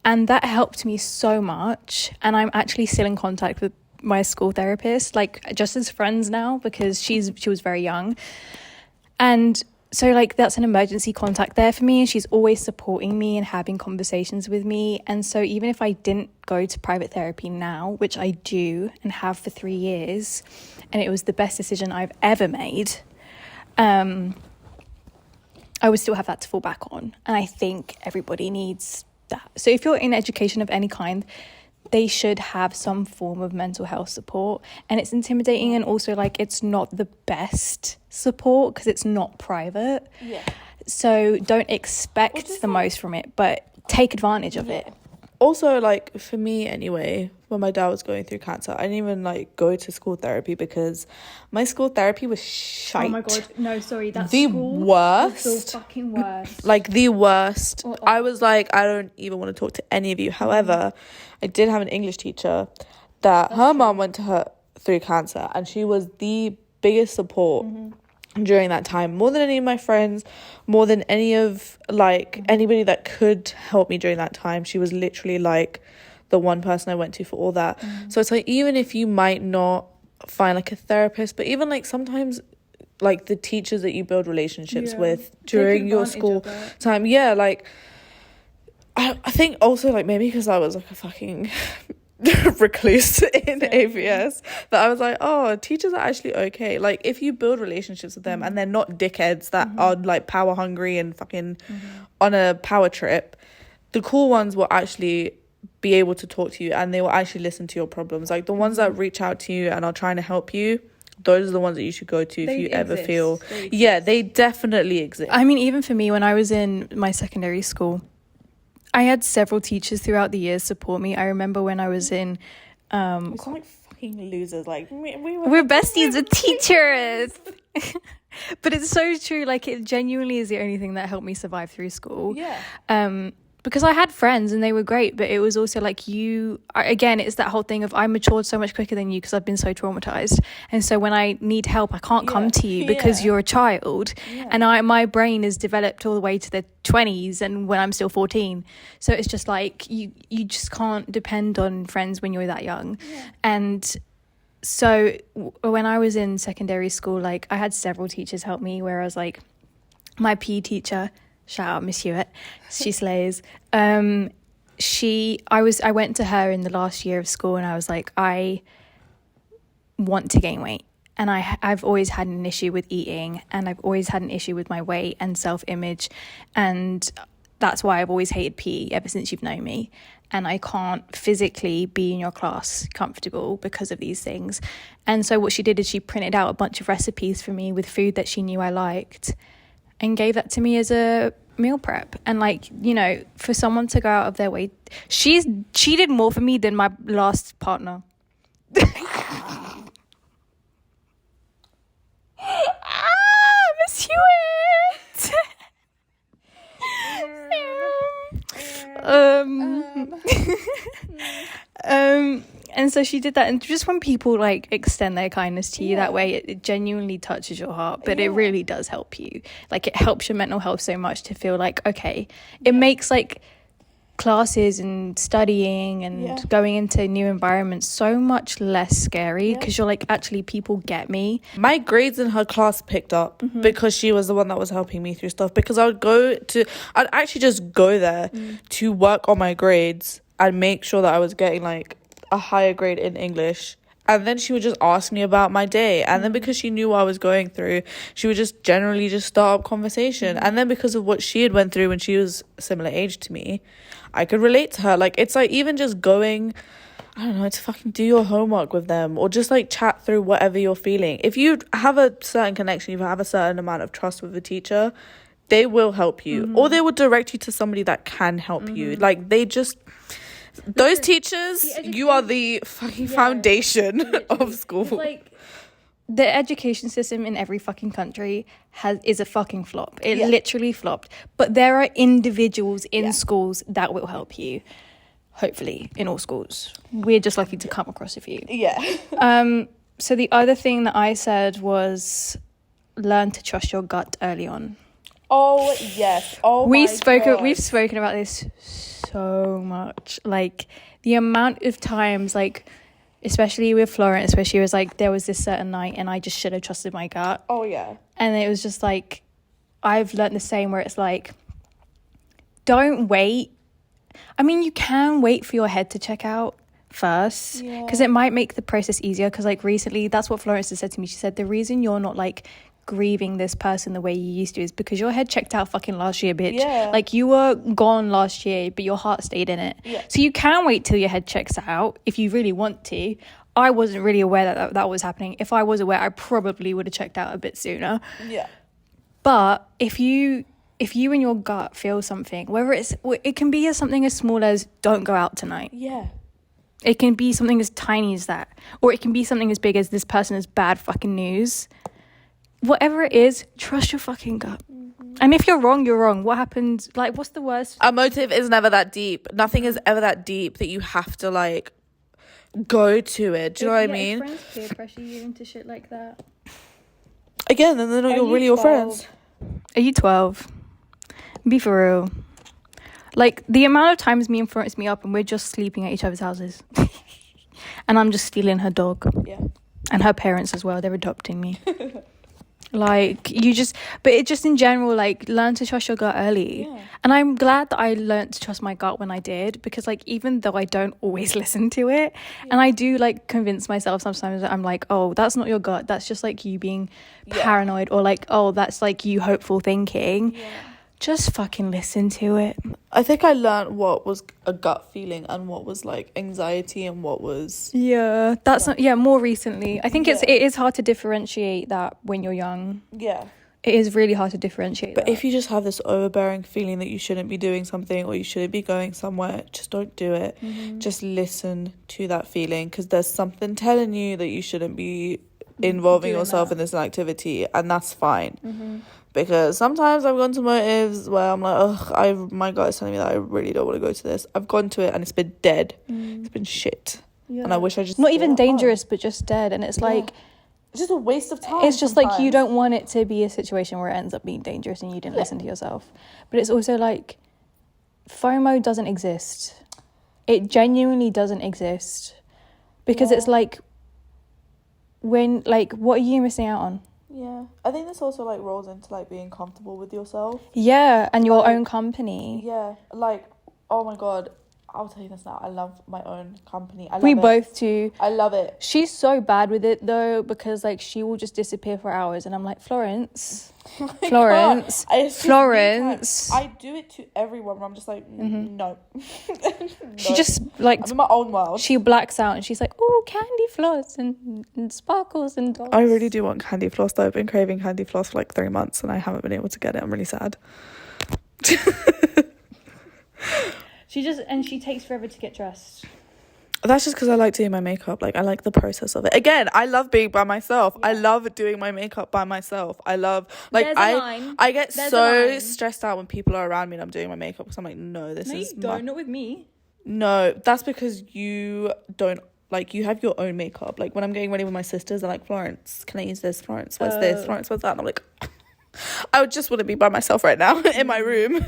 and that helped me so much. And I'm actually still in contact with my school therapist, like just as friends now, because she was very young, and so like that's an emergency contact there for me, and she's always supporting me and having conversations with me. And so even if I didn't go to private therapy now, which I do and have for 3 years, and it was the best decision I've ever made, I would still have that to fall back on. And I think everybody needs that. So if you're in education of any kind, they should have some form of mental health support. And it's intimidating, and also like it's not the best support because it's not private. Yeah. So don't expect the most from it, but take advantage of it. Also, like for me anyway, when my dad was going through cancer, I didn't even like go to school therapy because my school therapy was shite. Oh my God, no, sorry, that's the worst. Was the fucking worst. Like the worst. I was like, I don't even want to talk to any of you. However, I did have an English teacher that her mum went to her through cancer, and she was the biggest support during that time, more than any of my friends, more than any of like anybody that could help me during that time. She was literally like the one person I went to for all that. So it's like, even if you might not find like a therapist, but even like sometimes like the teachers that you build relationships with during your school time, like I think also like maybe because I was like a fucking recluse in AVS, that I was like, oh, teachers are actually okay. Like if you build relationships with them and they're not dickheads that are like power hungry and fucking on a power trip, the cool ones will actually be able to talk to you, and they will actually listen to your problems. Like the ones that reach out to you and are trying to help you, those are the ones that you should go to if you ever feel they definitely exist. I mean, even for me, when I was in my secondary school, I had several teachers throughout the years support me. I remember when I was in we sound like fucking losers. Like we're besties with teachers. But it's so true. Like it genuinely is the only thing that helped me survive through school. Because I had friends and they were great, but it was also like again, it's that whole thing of I matured so much quicker than you because I've been so traumatized. And so when I need help, I can't come to you because you're a child. And my brain is developed all the way to the 20s, and when I'm still 14. So it's just like you just can't depend on friends when you're that young. And so when I was in secondary school, like I had several teachers help me, whereas like my PE teacher, shout out Miss Hewitt, she slays. I went to her in the last year of school and I was like, I want to gain weight, and I've always had an issue with eating, and I've always had an issue with my weight and self-image, and that's why I've always hated PE ever since you've known me, and I can't physically be in your class comfortable because of these things. And so what she did is she printed out a bunch of recipes for me with food that she knew I liked, and gave that to me as a meal prep. And like, you know, for someone to go out of their way, she did more for me than my last partner. Miss Hewitt. And so she did that, and just when people like extend their kindness to you that way, it genuinely touches your heart, but it really does help you. Like, it helps your mental health so much to feel like, okay, it makes like classes and studying and going into new environments so much less scary, because you're like, actually, people get me. My grades in her class picked up because she was the one that was helping me through stuff, because I'd actually just go there to work on my grades and make sure that I was getting like a higher grade in English. And then she would just ask me about my day. And then because she knew what I was going through, she would just generally just start up conversation. And then because of what she had went through when she was similar age to me, I could relate to her. Like, it's like even just going, I don't know, to fucking do your homework with them, or just like chat through whatever you're feeling. If you have a certain connection, you have a certain amount of trust with the teacher, they will help you. Or they will direct you to somebody that can help you. Like, they just... Those teachers, you are the fucking foundation of school. It's like, the education system in every fucking country is a fucking flop. It literally flopped. But there are individuals in schools that will help you. Hopefully, in all schools. We're just lucky to come across a few. So the other thing that I said was learn to trust your gut early on. Oh, yes. Oh, we've spoken about this so much. Like, the amount of times, like, especially with Florence, where she was like, there was this certain night and I just should have trusted my gut. Oh, yeah. And it was just like, I've learned the same, where it's like, don't wait. I mean, you can wait for your head to check out first, because it might make the process easier. Because like recently, that's what Florence has said to me. She said, the reason you're not like grieving this person the way you used to is because your head checked out fucking last year, bitch. Like, you were gone last year, but your heart stayed in it. So you can wait till your head checks out if you really want to. I wasn't really aware that was happening. If I was aware, I probably would have checked out a bit sooner. But if you in your gut feel something, whether it can be something as small as don't go out tonight. It can be something as tiny as that, or it can be something as big as this person has bad fucking news. Whatever it is, trust your fucking gut. And if you're wrong, you're wrong. What happened? Like, what's the worst? A motive is never that deep. Nothing is ever that deep that you have to like go to it. Do you know what I mean? Friends peer pressure you into shit like that. Again, then they're not really your friends. Are you 12? Be for real. Like, the amount of times me and Florence meet up and we're just sleeping at each other's houses. And I'm just stealing her dog. And her parents as well. They're adopting me. Like, but it just in general, like, learn to trust your gut early. And I'm glad that I learned to trust my gut when I did, because like, even though I don't always listen to it, and I do like convince myself sometimes that I'm like, oh, that's not your gut, that's just like you being paranoid, or like, oh, that's like you hopeful thinking. Just fucking listen to it. I think I learned what was a gut feeling and what was like anxiety and what was more recently. I think it is hard to differentiate that when you're young. It is really hard to differentiate but that. If you just have this overbearing feeling that you shouldn't be doing something or you shouldn't be going somewhere, just don't do it. Just listen to that feeling, because there's something telling you that you shouldn't be involving yourself in this activity, and that's fine. Because sometimes I've gone to motives where I'm like, my gut is telling me that I really don't want to go to this. I've gone to it and it's been dead. It's been shit. And I wish I just... Not even dangerous, but just dead. And it's like... It's just a waste of time. It's just sometimes. Like, you don't want it to be a situation where it ends up being dangerous and you didn't listen to yourself. But it's also like, FOMO doesn't exist. It genuinely doesn't exist. Because it's like, when, like, what are you missing out on? I think this also like rolls into like being comfortable with yourself. And your own company. Like, oh my god, I'll tell you this now, I love my own company. We both do. I love it. She's so bad with it though, because like she will just disappear for hours and I'm like, Florence. I do it to everyone where I'm just like, no. She just like, I'm in my own world. She blacks out and she's like, oh, candy floss and sparkles and dolls. I really do want candy floss though. I've been craving candy floss for like 3 months and I haven't been able to get it. I'm really sad. She takes forever to get dressed. That's just because I like doing my makeup. Like, I like the process of it. Again, I love being by myself. I love doing my makeup by myself. I love, like, I get so stressed out when people are around me and I'm doing my makeup, because I'm like, no, this is... No, you don't. Not with me. No, that's because you don't Like, you have your own makeup. Like, when I'm getting ready with my sisters, they're like, Florence, can I use this? Florence, what's this? Florence, what's that? And I'm like, I would just want to be by myself right now in my room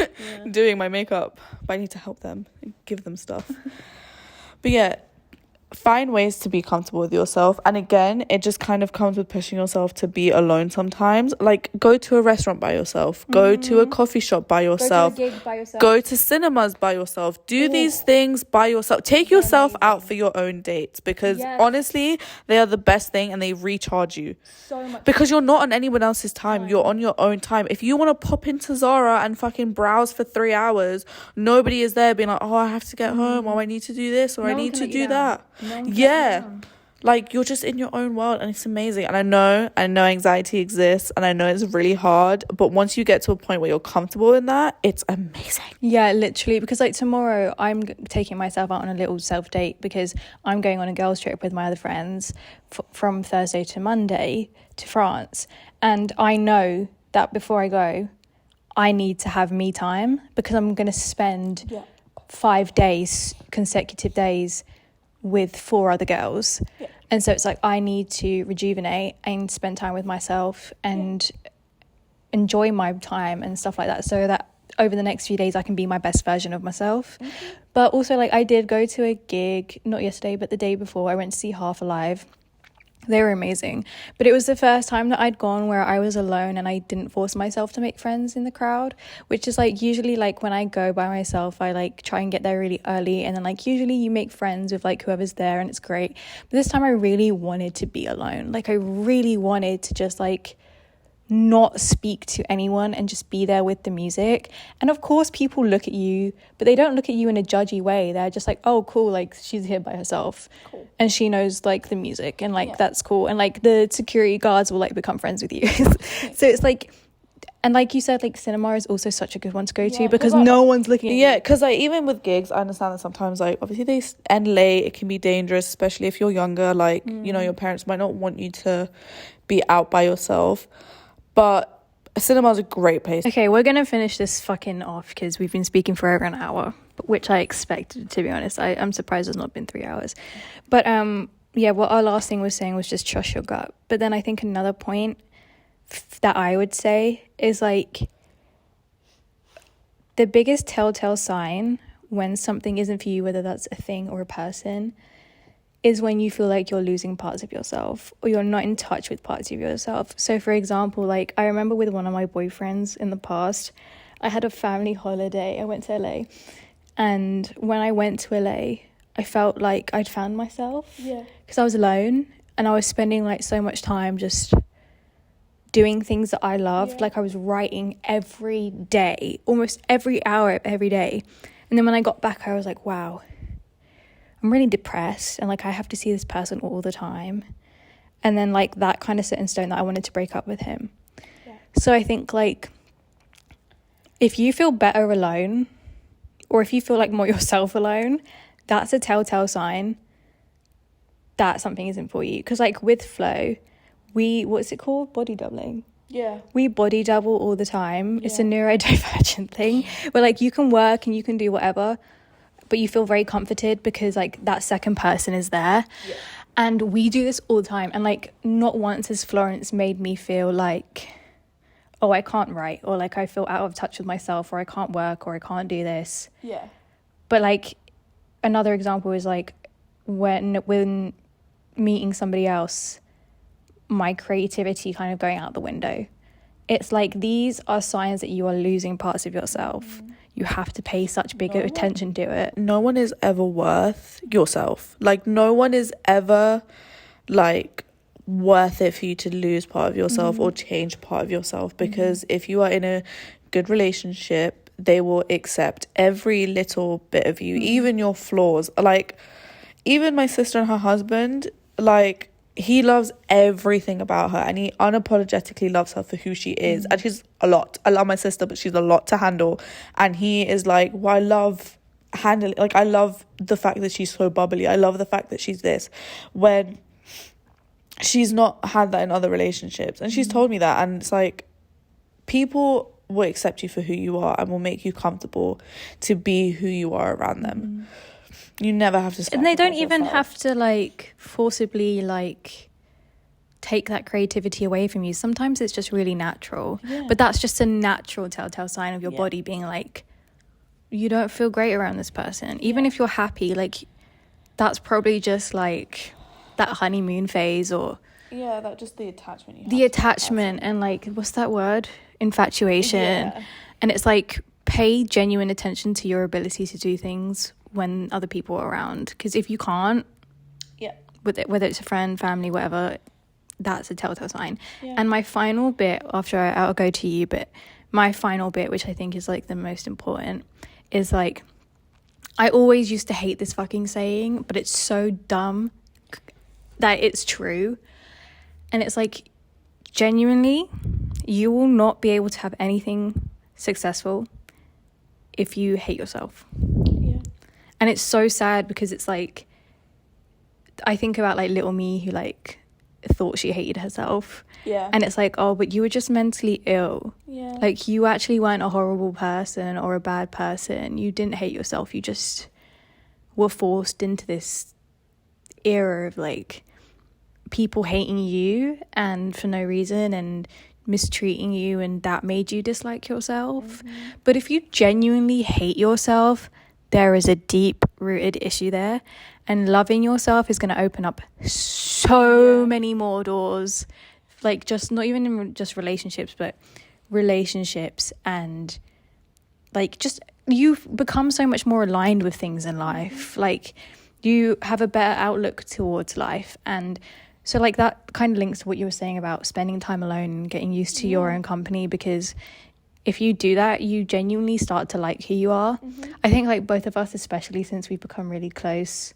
doing my makeup. But I need to help them and give them stuff. But yeah, find ways to be comfortable with yourself. And again, it just kind of comes with pushing yourself to be alone sometimes. Like, go to a restaurant by yourself, go to a coffee shop by yourself, go to a gig by yourself, go to cinemas by yourself, do these things by yourself. Take yourself out for your own dates, because honestly, they are the best thing, and they recharge you so much, because you're not on anyone else's time. You're on your own time. If you want to pop into Zara and fucking browse for 3 hours, nobody is there being like, oh, I have to get home, or I need to do this, or I need to do that. Like, you're just in your own world, and it's amazing. And I know anxiety exists, and I know it's really hard, but once you get to a point where you're comfortable in that, it's amazing. Yeah, literally, because like tomorrow I'm taking myself out on a little self date, because I'm going on a girls trip with my other friends from Thursday to Monday to France, and I know that before I go I need to have me time, because I'm going to spend 5 days, consecutive days, with 4 other girls. And so it's like, I need to rejuvenate and spend time with myself and enjoy my time and stuff like that, so that over the next few days I can be my best version of myself. But also, like, I did go to a gig, not yesterday but the day before. I went to see Half Alive. They were amazing, but it was the first time that I'd gone where I was alone and I didn't force myself to make friends in the crowd, which is like, usually like when I go by myself, I like try and get there really early, and then like usually you make friends with like whoever's there and it's great. But this time I really wanted to be alone. Like, I really wanted to just like not speak to anyone and just be there with the music. And of course people look at you, but they don't look at you in a judgy way. They're just like, oh cool, like she's here by herself, cool, and she knows like the music, and like that's cool. And like the security guards will like become friends with you. So it's like, and like you said, like cinema is also such a good one to go to, because no one's looking at you. Because like, even with gigs, I understand that sometimes like obviously they end late, it can be dangerous, especially if you're younger. Like you know, your parents might not want you to be out by yourself, but a cinema is a great place. Okay, we're gonna finish this fucking off, because we've been speaking for over an hour, which I expected, to be honest. I'm surprised it's not been 3 hours. But yeah, what our last thing was saying was just trust your gut. But then I think another point that I would say is like, the biggest telltale sign when something isn't for you, whether that's a thing or a person, is when you feel like you're losing parts of yourself, or you're not in touch with parts of yourself. So for example, like I remember with one of my boyfriends in the past, I had a family holiday. I went to LA, and when I went to LA, I felt like I'd found myself, because I was alone and I was spending like so much time just doing things that I loved. Like, I was writing every day, almost every hour of every day. And then when I got back, I was like, wow, I'm really depressed, and like I have to see this person all the time. And then like that kind of set in stone that I wanted to break up with him. So I think like, if you feel better alone, or if you feel like more yourself alone, that's a telltale sign that something isn't for you. Because like with Flo, what's it called, body doubling, we body double all the time. It's a neurodivergent thing where like you can work and you can do whatever, but you feel very comforted because like that second person is there. And we do this all the time, and like not once has Florence made me feel like, oh, I can't write, or like I feel out of touch with myself, or I can't work, or I can't do this. But like another example is like when meeting somebody else, my creativity kind of going out the window. It's like, these are signs that you are losing parts of yourself. You have to pay such big attention to it. No one is ever worth yourself. Like, no one is ever like worth it for you to lose part of yourself or change part of yourself, because if you are in a good relationship, they will accept every little bit of you, even your flaws. Like, even my sister and her husband, like, he loves everything about her, and he unapologetically loves her for who she is. And she's a lot. I love my sister, but she's a lot to handle. And he is like, well, I love handling, like, I love the fact that she's so bubbly. I love the fact that she's this, when she's not had that in other relationships. And she's told me that. And it's like, people will accept you for who you are and will make you comfortable to be who you are around them. You never have to sacrifice and they don't even yourself. have to like forcibly like take that creativity away from you. Sometimes it's just really natural, but that's just a natural telltale sign of your body being like, you don't feel great around this person. Even if you're happy, like that's probably just like that honeymoon phase, or that just the attachment you have the attachment and like, what's that word, infatuation. And it's like, pay genuine attention to your ability to do things when other people are around, because if you can't, whether it's a friend, family, whatever, that's a telltale sign. And my final bit, after I'll go to you, but my final bit, which I think is like the most important, is like, I always used to hate this fucking saying, but it's so dumb that it's true. And it's like, genuinely, you will not be able to have anything successful if you hate yourself. And it's so sad, because it's like, I think about like little me who like thought she hated herself, and it's like, oh, but you were just mentally ill. Like, you actually weren't a horrible person or a bad person. You didn't hate yourself. You just were forced into this era of like people hating you and for no reason and mistreating you, and that made you dislike yourself. But if you genuinely hate yourself, there is a deep rooted issue there, and loving yourself is going to open up so many more doors, like just not even in just relationships, but relationships, and like just you become so much more aligned with things in life. Like, you have a better outlook towards life. And so like that kind of links to what you were saying about spending time alone and getting used to your own company, because if you do that, you genuinely start to like who you are. I think like both of us, especially since we've become really close,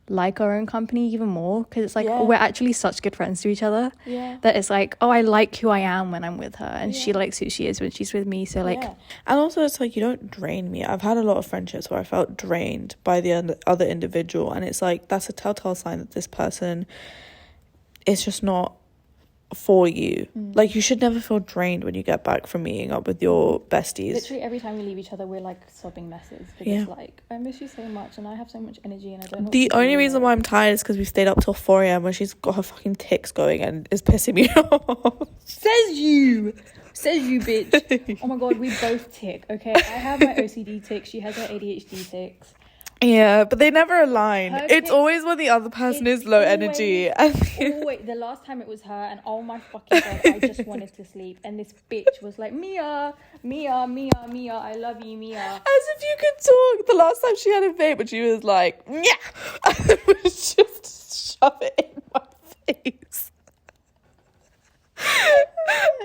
like our own company even more, because it's like we're actually such good friends to each other that it's like, oh, I like who I am when I'm with her, and she likes who she is when she's with me. So like, and also it's like, you don't drain me. I've had a lot of friendships where I felt drained by the other individual, and it's like, that's a telltale sign that this person is just not for you. Like, you should never feel drained when you get back from meeting up with your besties. Literally every time we leave each other, we're like sobbing messes, because like, I miss you so much and I have so much energy and I don't know. The only reason why I'm tired is because we stayed up till 4 a.m. when she's got her fucking tics going and is pissing me off. Says you bitch. Oh my god, we both tick. Okay, I have my OCD tics, she has her ADHD tics. Yeah, but they never align. It's always when the other person is low energy. Wait, the last time it was her, and oh my fucking god, I just wanted to sleep. And this bitch was like, Mia, I love you, Mia. As if you could talk. The last time she had a vape, but she was like, yeah, and it was just shove it in my face.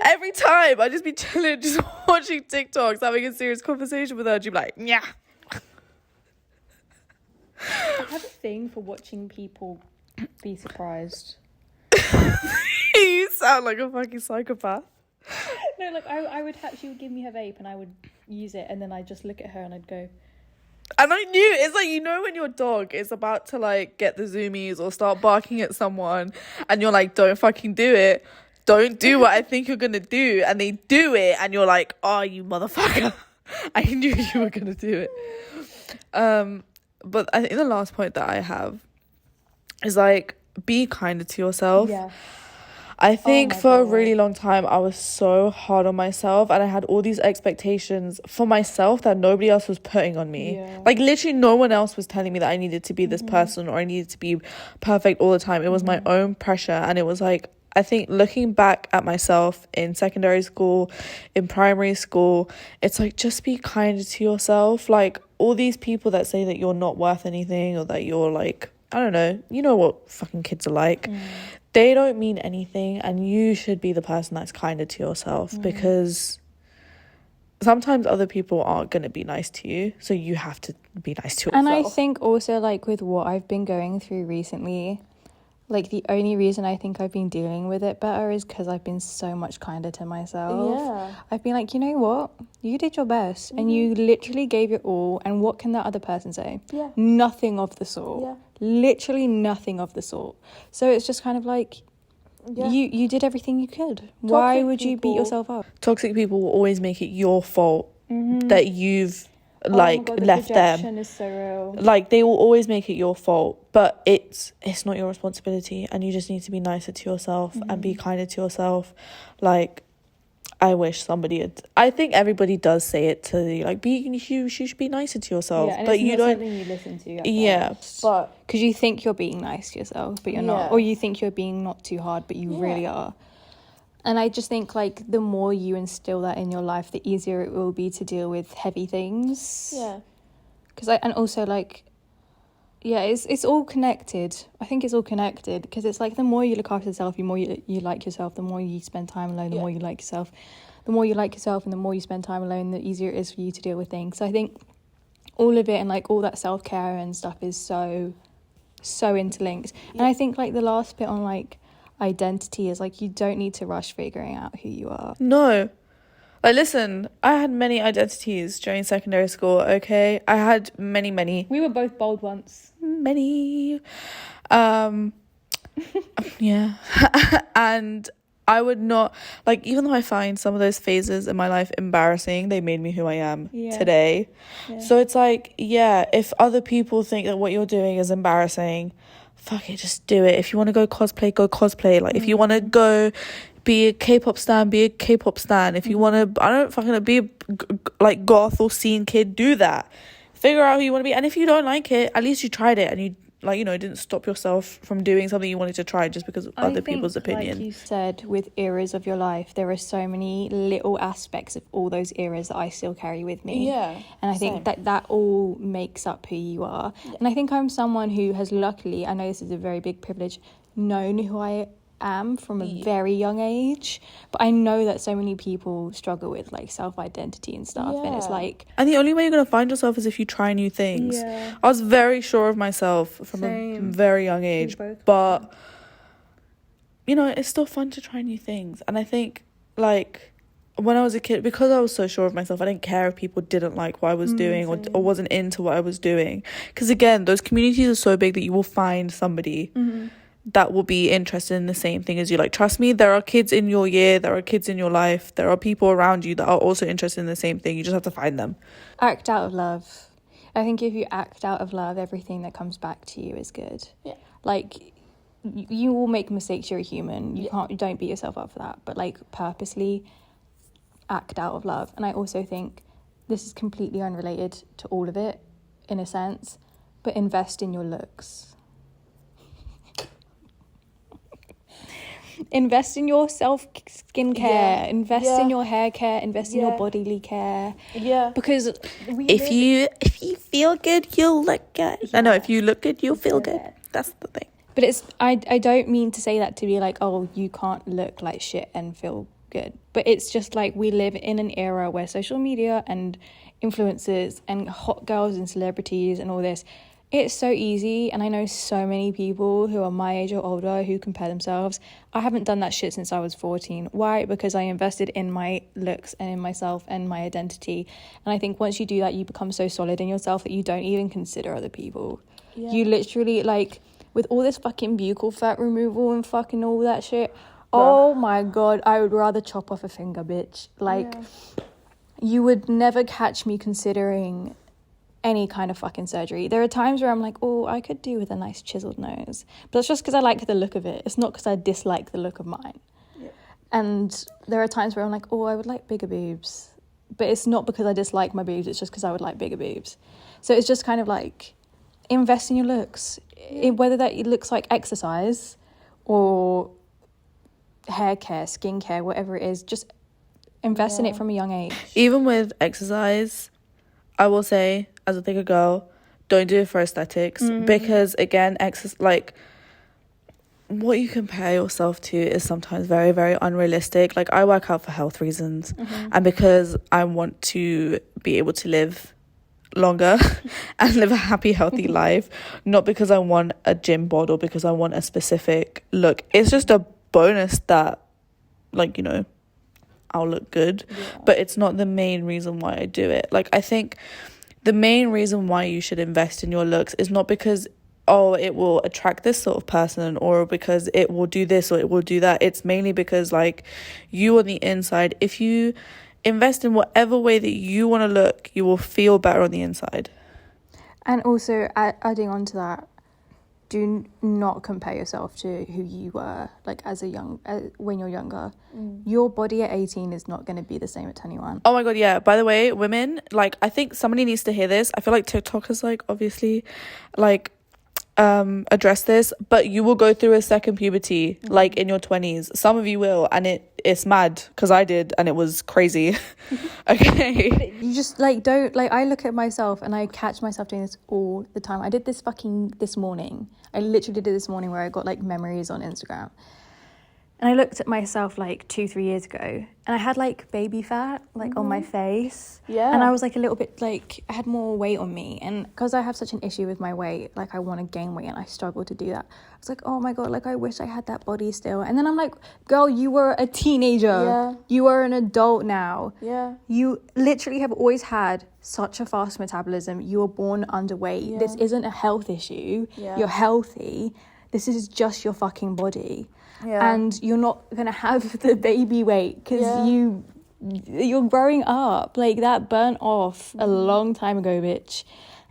Every time I'd just be chilling, just watching TikToks, having a serious conversation with her, and she'd be like, yeah. I have a thing for watching people be surprised. You sound like a fucking psychopath. No, like I would she would give me her vape and I would use it, and then I'd just look at her and I'd go. And I knew, it's like, you know when your dog is about to like get the zoomies or start barking at someone and you're like, don't fucking do it. Don't do what I think you're gonna do. And they do it and you're like, oh, you motherfucker. I knew you were gonna do it. But I think the last point that I have is like, be kinder to yourself. I think for a really long time I was so hard on myself, and I had all these expectations for myself that nobody else was putting on me. Like, literally no one else was telling me that I needed to be this person or I needed to be perfect all the time. It was my own pressure. And it was like, I think looking back at myself in secondary school, in primary school, it's like, just be kinder to yourself. Like, all these people that say that you're not worth anything, or that you're like, I don't know, you know what fucking kids are like. They don't mean anything, and you should be the person that's kinder to yourself, because sometimes other people aren't going to be nice to you, so you have to be nice to yourself. And I think also, like, with what I've been going through recently, like, the only reason I think I've been dealing with it better is because I've been so much kinder to myself. I've been like, you know what? You did your best and you literally gave it all. And what can that other person say? Nothing of the sort. Literally nothing of the sort. So it's just kind of like, you did everything you could. Why would you beat yourself up? Toxic people will always make it your fault that you've like God, the left them. projection is so real. Like, they will always make it your fault, but it's not your responsibility, and you just need to be nicer to yourself and be kinder to yourself. Like, I wish somebody had. I think everybody does say it to you, like, you should be nicer to yourself, and but it's you not don't. something you listen to. Yeah, but because you think you're being nice to yourself, but you're not, or you think you're being not too hard, but you really are. And I just think, like, the more you instill that in your life, the easier it will be to deal with heavy things. Yeah. And also, like, it's all connected. I think it's all connected, because it's like the more you look after yourself, the more you like yourself, the more you spend time alone, the more you like yourself. The more you like yourself and the more you spend time alone, the easier it is for you to deal with things. So I think all of it, and like all that self-care and stuff, is so interlinked. And I think, like, the last bit on, like, identity is, like, you don't need to rush figuring out who you are. No. Like, listen, I had many identities during secondary school, okay? I had many. We were both bold once. Many. Yeah. And I would not, like, even though I find some of those phases in my life embarrassing, they made me who I am today. Yeah. So it's like, if other people think that what you're doing is embarrassing, fuck it, just do it. If you want to go cosplay. Like, if you want to go be a K-pop stan, be a K-pop stan. If you want to, I don't fucking be like goth or scene kid, do that. Figure out who you want to be. And if you don't like it, at least you tried it, and you, like, you know, didn't stop yourself from doing something you wanted to try just because of other people's opinion. Like you said, with eras of your life, there are so many little aspects of all those eras that I still carry with me. Yeah. And I think that all makes up who you are. Yeah. And I think I'm someone who has luckily, I know this is a very big privilege, known who I am from a very young age, but I know that so many people struggle with, like, self-identity and stuff, and it's like, and the only way you're gonna find yourself is if you try new things. I was very sure of myself from a very young age, but you know, it's still fun to try new things. And I think, like, when I was a kid, because I was so sure of myself, I didn't care if people didn't like what I was doing or wasn't into what I was doing, because again, those communities are so big that you will find somebody that will be interested in the same thing as you. Like, trust me, there are kids in your year, there are kids in your life, there are people around you that are also interested in the same thing. You just have to find them. Act out of love. I think if you act out of love, everything that comes back to you is good. Yeah. Like, you will make mistakes, you're a human. You don't beat yourself up for that. But, like, purposely act out of love. And I also think this is completely unrelated to all of it, in a sense, but invest in your looks. Invest in your skincare, invest in your hair care, invest in your bodily care. Yeah. Because if you feel good, you'll look good. I know, if you look good, you'll feel good. That's the thing. But it's I don't mean to say that to be like, oh, you can't look like shit and feel good. But it's just like, we live in an era where social media and influencers and hot girls and celebrities and all this, it's so easy. And I know so many people who are my age or older who compare themselves. I haven't done that shit since I was 14. Why? Because I invested in my looks and in myself and my identity. And I think once you do that, you become so solid in yourself that you don't even consider other people. Yeah. You literally, like, with all this fucking buccal fat removal and fucking all that shit, oh my God, I would rather chop off a finger, bitch. Like, you would never catch me considering any kind of fucking surgery. There are times where I'm like, oh, I could do with a nice chiseled nose, but it's just because I like the look of it. It's not because I dislike the look of mine. And there are times where I'm like, oh, I would like bigger boobs, but it's not because I dislike my boobs, it's just because I would like bigger boobs. So it's just kind of like, invest in your looks, whether that looks like exercise or hair care, skincare, whatever it is, just invest in it from a young age. Even with exercise, I will say, as a thicker girl, don't do it for aesthetics, because again, like, what you compare yourself to is sometimes very, very unrealistic. Like, I work out for health reasons, and because I want to be able to live longer and live a happy, healthy life, not because I want a gym bod or because I want a specific look. It's just a bonus that, like, you know, I'll look good, but it's not the main reason why I do it. Like, I think the main reason why you should invest in your looks is not because, oh, it will attract this sort of person, or because it will do this or it will do that. It's mainly because, like, you on the inside, if you invest in whatever way that you want to look. You will feel better on the inside. And also, adding on to that, do not compare yourself to who you were, like, when you're younger. Your body at 18 is not going to be the same at 21. Oh my god, yeah. By the way, women, like, I think somebody needs to hear this. I feel like TikTok has, like, obviously, like, address this, but you will go through a second puberty, like, in your 20s. Some of you will, and it's mad, because I did, and it was crazy. Okay. You just, like, don't, like, I look at myself and I catch myself doing this all the time. I did this this morning. I literally did it this morning, where I got, like, memories on Instagram. And I looked at myself, like, 2-3 years ago, and I had, like, baby fat, like, on my face. Yeah. And I was, like, a little bit, like, I had more weight on me. And because I have such an issue with my weight, like, I want to gain weight, and I struggle to do that. I was like, oh my god, like, I wish I had that body still. And then I'm like, girl, you were a teenager. Yeah. You are an adult now. Yeah. You literally have always had such a fast metabolism. You were born underweight. Yeah. This isn't a health issue. Yeah. You're healthy. This is just your fucking body. Yeah. And you're not gonna have the baby weight, because you're growing up. Like, that burnt off a long time ago, bitch.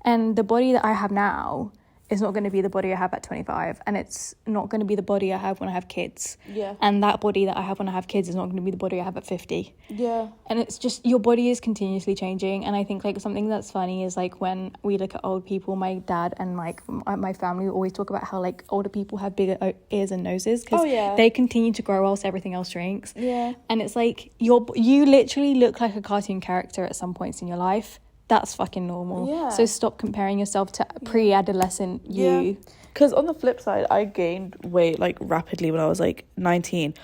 And the body that I have now is not going to be the body I have at 25, and it's not going to be the body I have when I have kids. Yeah. And that body that I have when I have kids is not going to be the body I have at 50. Yeah. And it's just, your body is continuously changing. And I think, like, something that's funny is, like, when we look at old people, my dad and, like, my family always talk about how, like, older people have bigger ears and noses, because they continue to grow whilst everything else shrinks. Yeah. And it's like, you literally look like a cartoon character at some points in your life. That's fucking normal. Yeah. So stop comparing yourself to pre-adolescent you. Yeah. Because on the flip side, I gained weight, like, rapidly when I was, like, 19.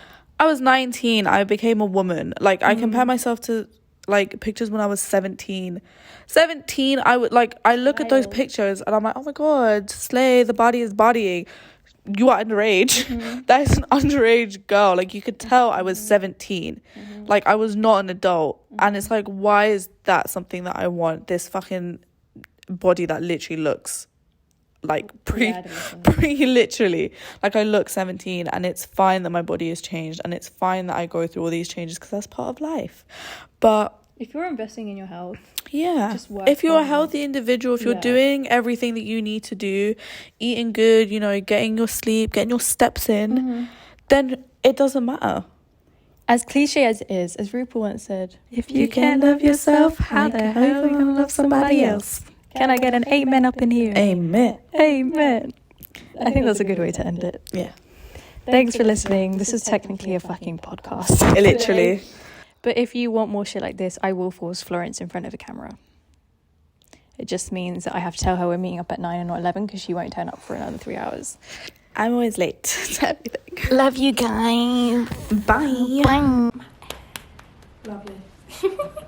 I was 19. I became a woman. Like, I compare myself to, like, pictures when I was 17. 17, I would, like, I look at those pictures and I'm like, oh my god, slay, the body is bodying. You are underage. That is an underage girl. Like, you could tell I was 17. Like, I was not an adult. And it's like, why is that something that I want? This fucking body that literally looks like pre literally, like, I look 17, and it's fine that my body has changed, and it's fine that I go through all these changes, because that's part of life. But if you're investing in your health, just if you're a healthy individual, if you're doing everything that you need to do, eating good, you know, getting your sleep, getting your steps in, then it doesn't matter. As cliche as it is, as RuPaul once said, if you can't love yourself, how the hell are you gonna love somebody else? Can I get an amen up in here? Amen. Amen. I think that's a good way to end it. Yeah. Thanks for listening. This is technically a fucking podcast. Literally. But if you want more shit like this, I will force Florence in front of a camera. It just means that I have to tell her we're meeting up at 9 and not 11, because she won't turn up for another 3 hours. I'm always late to everything. Love you guys. Bye. Bye. Lovely.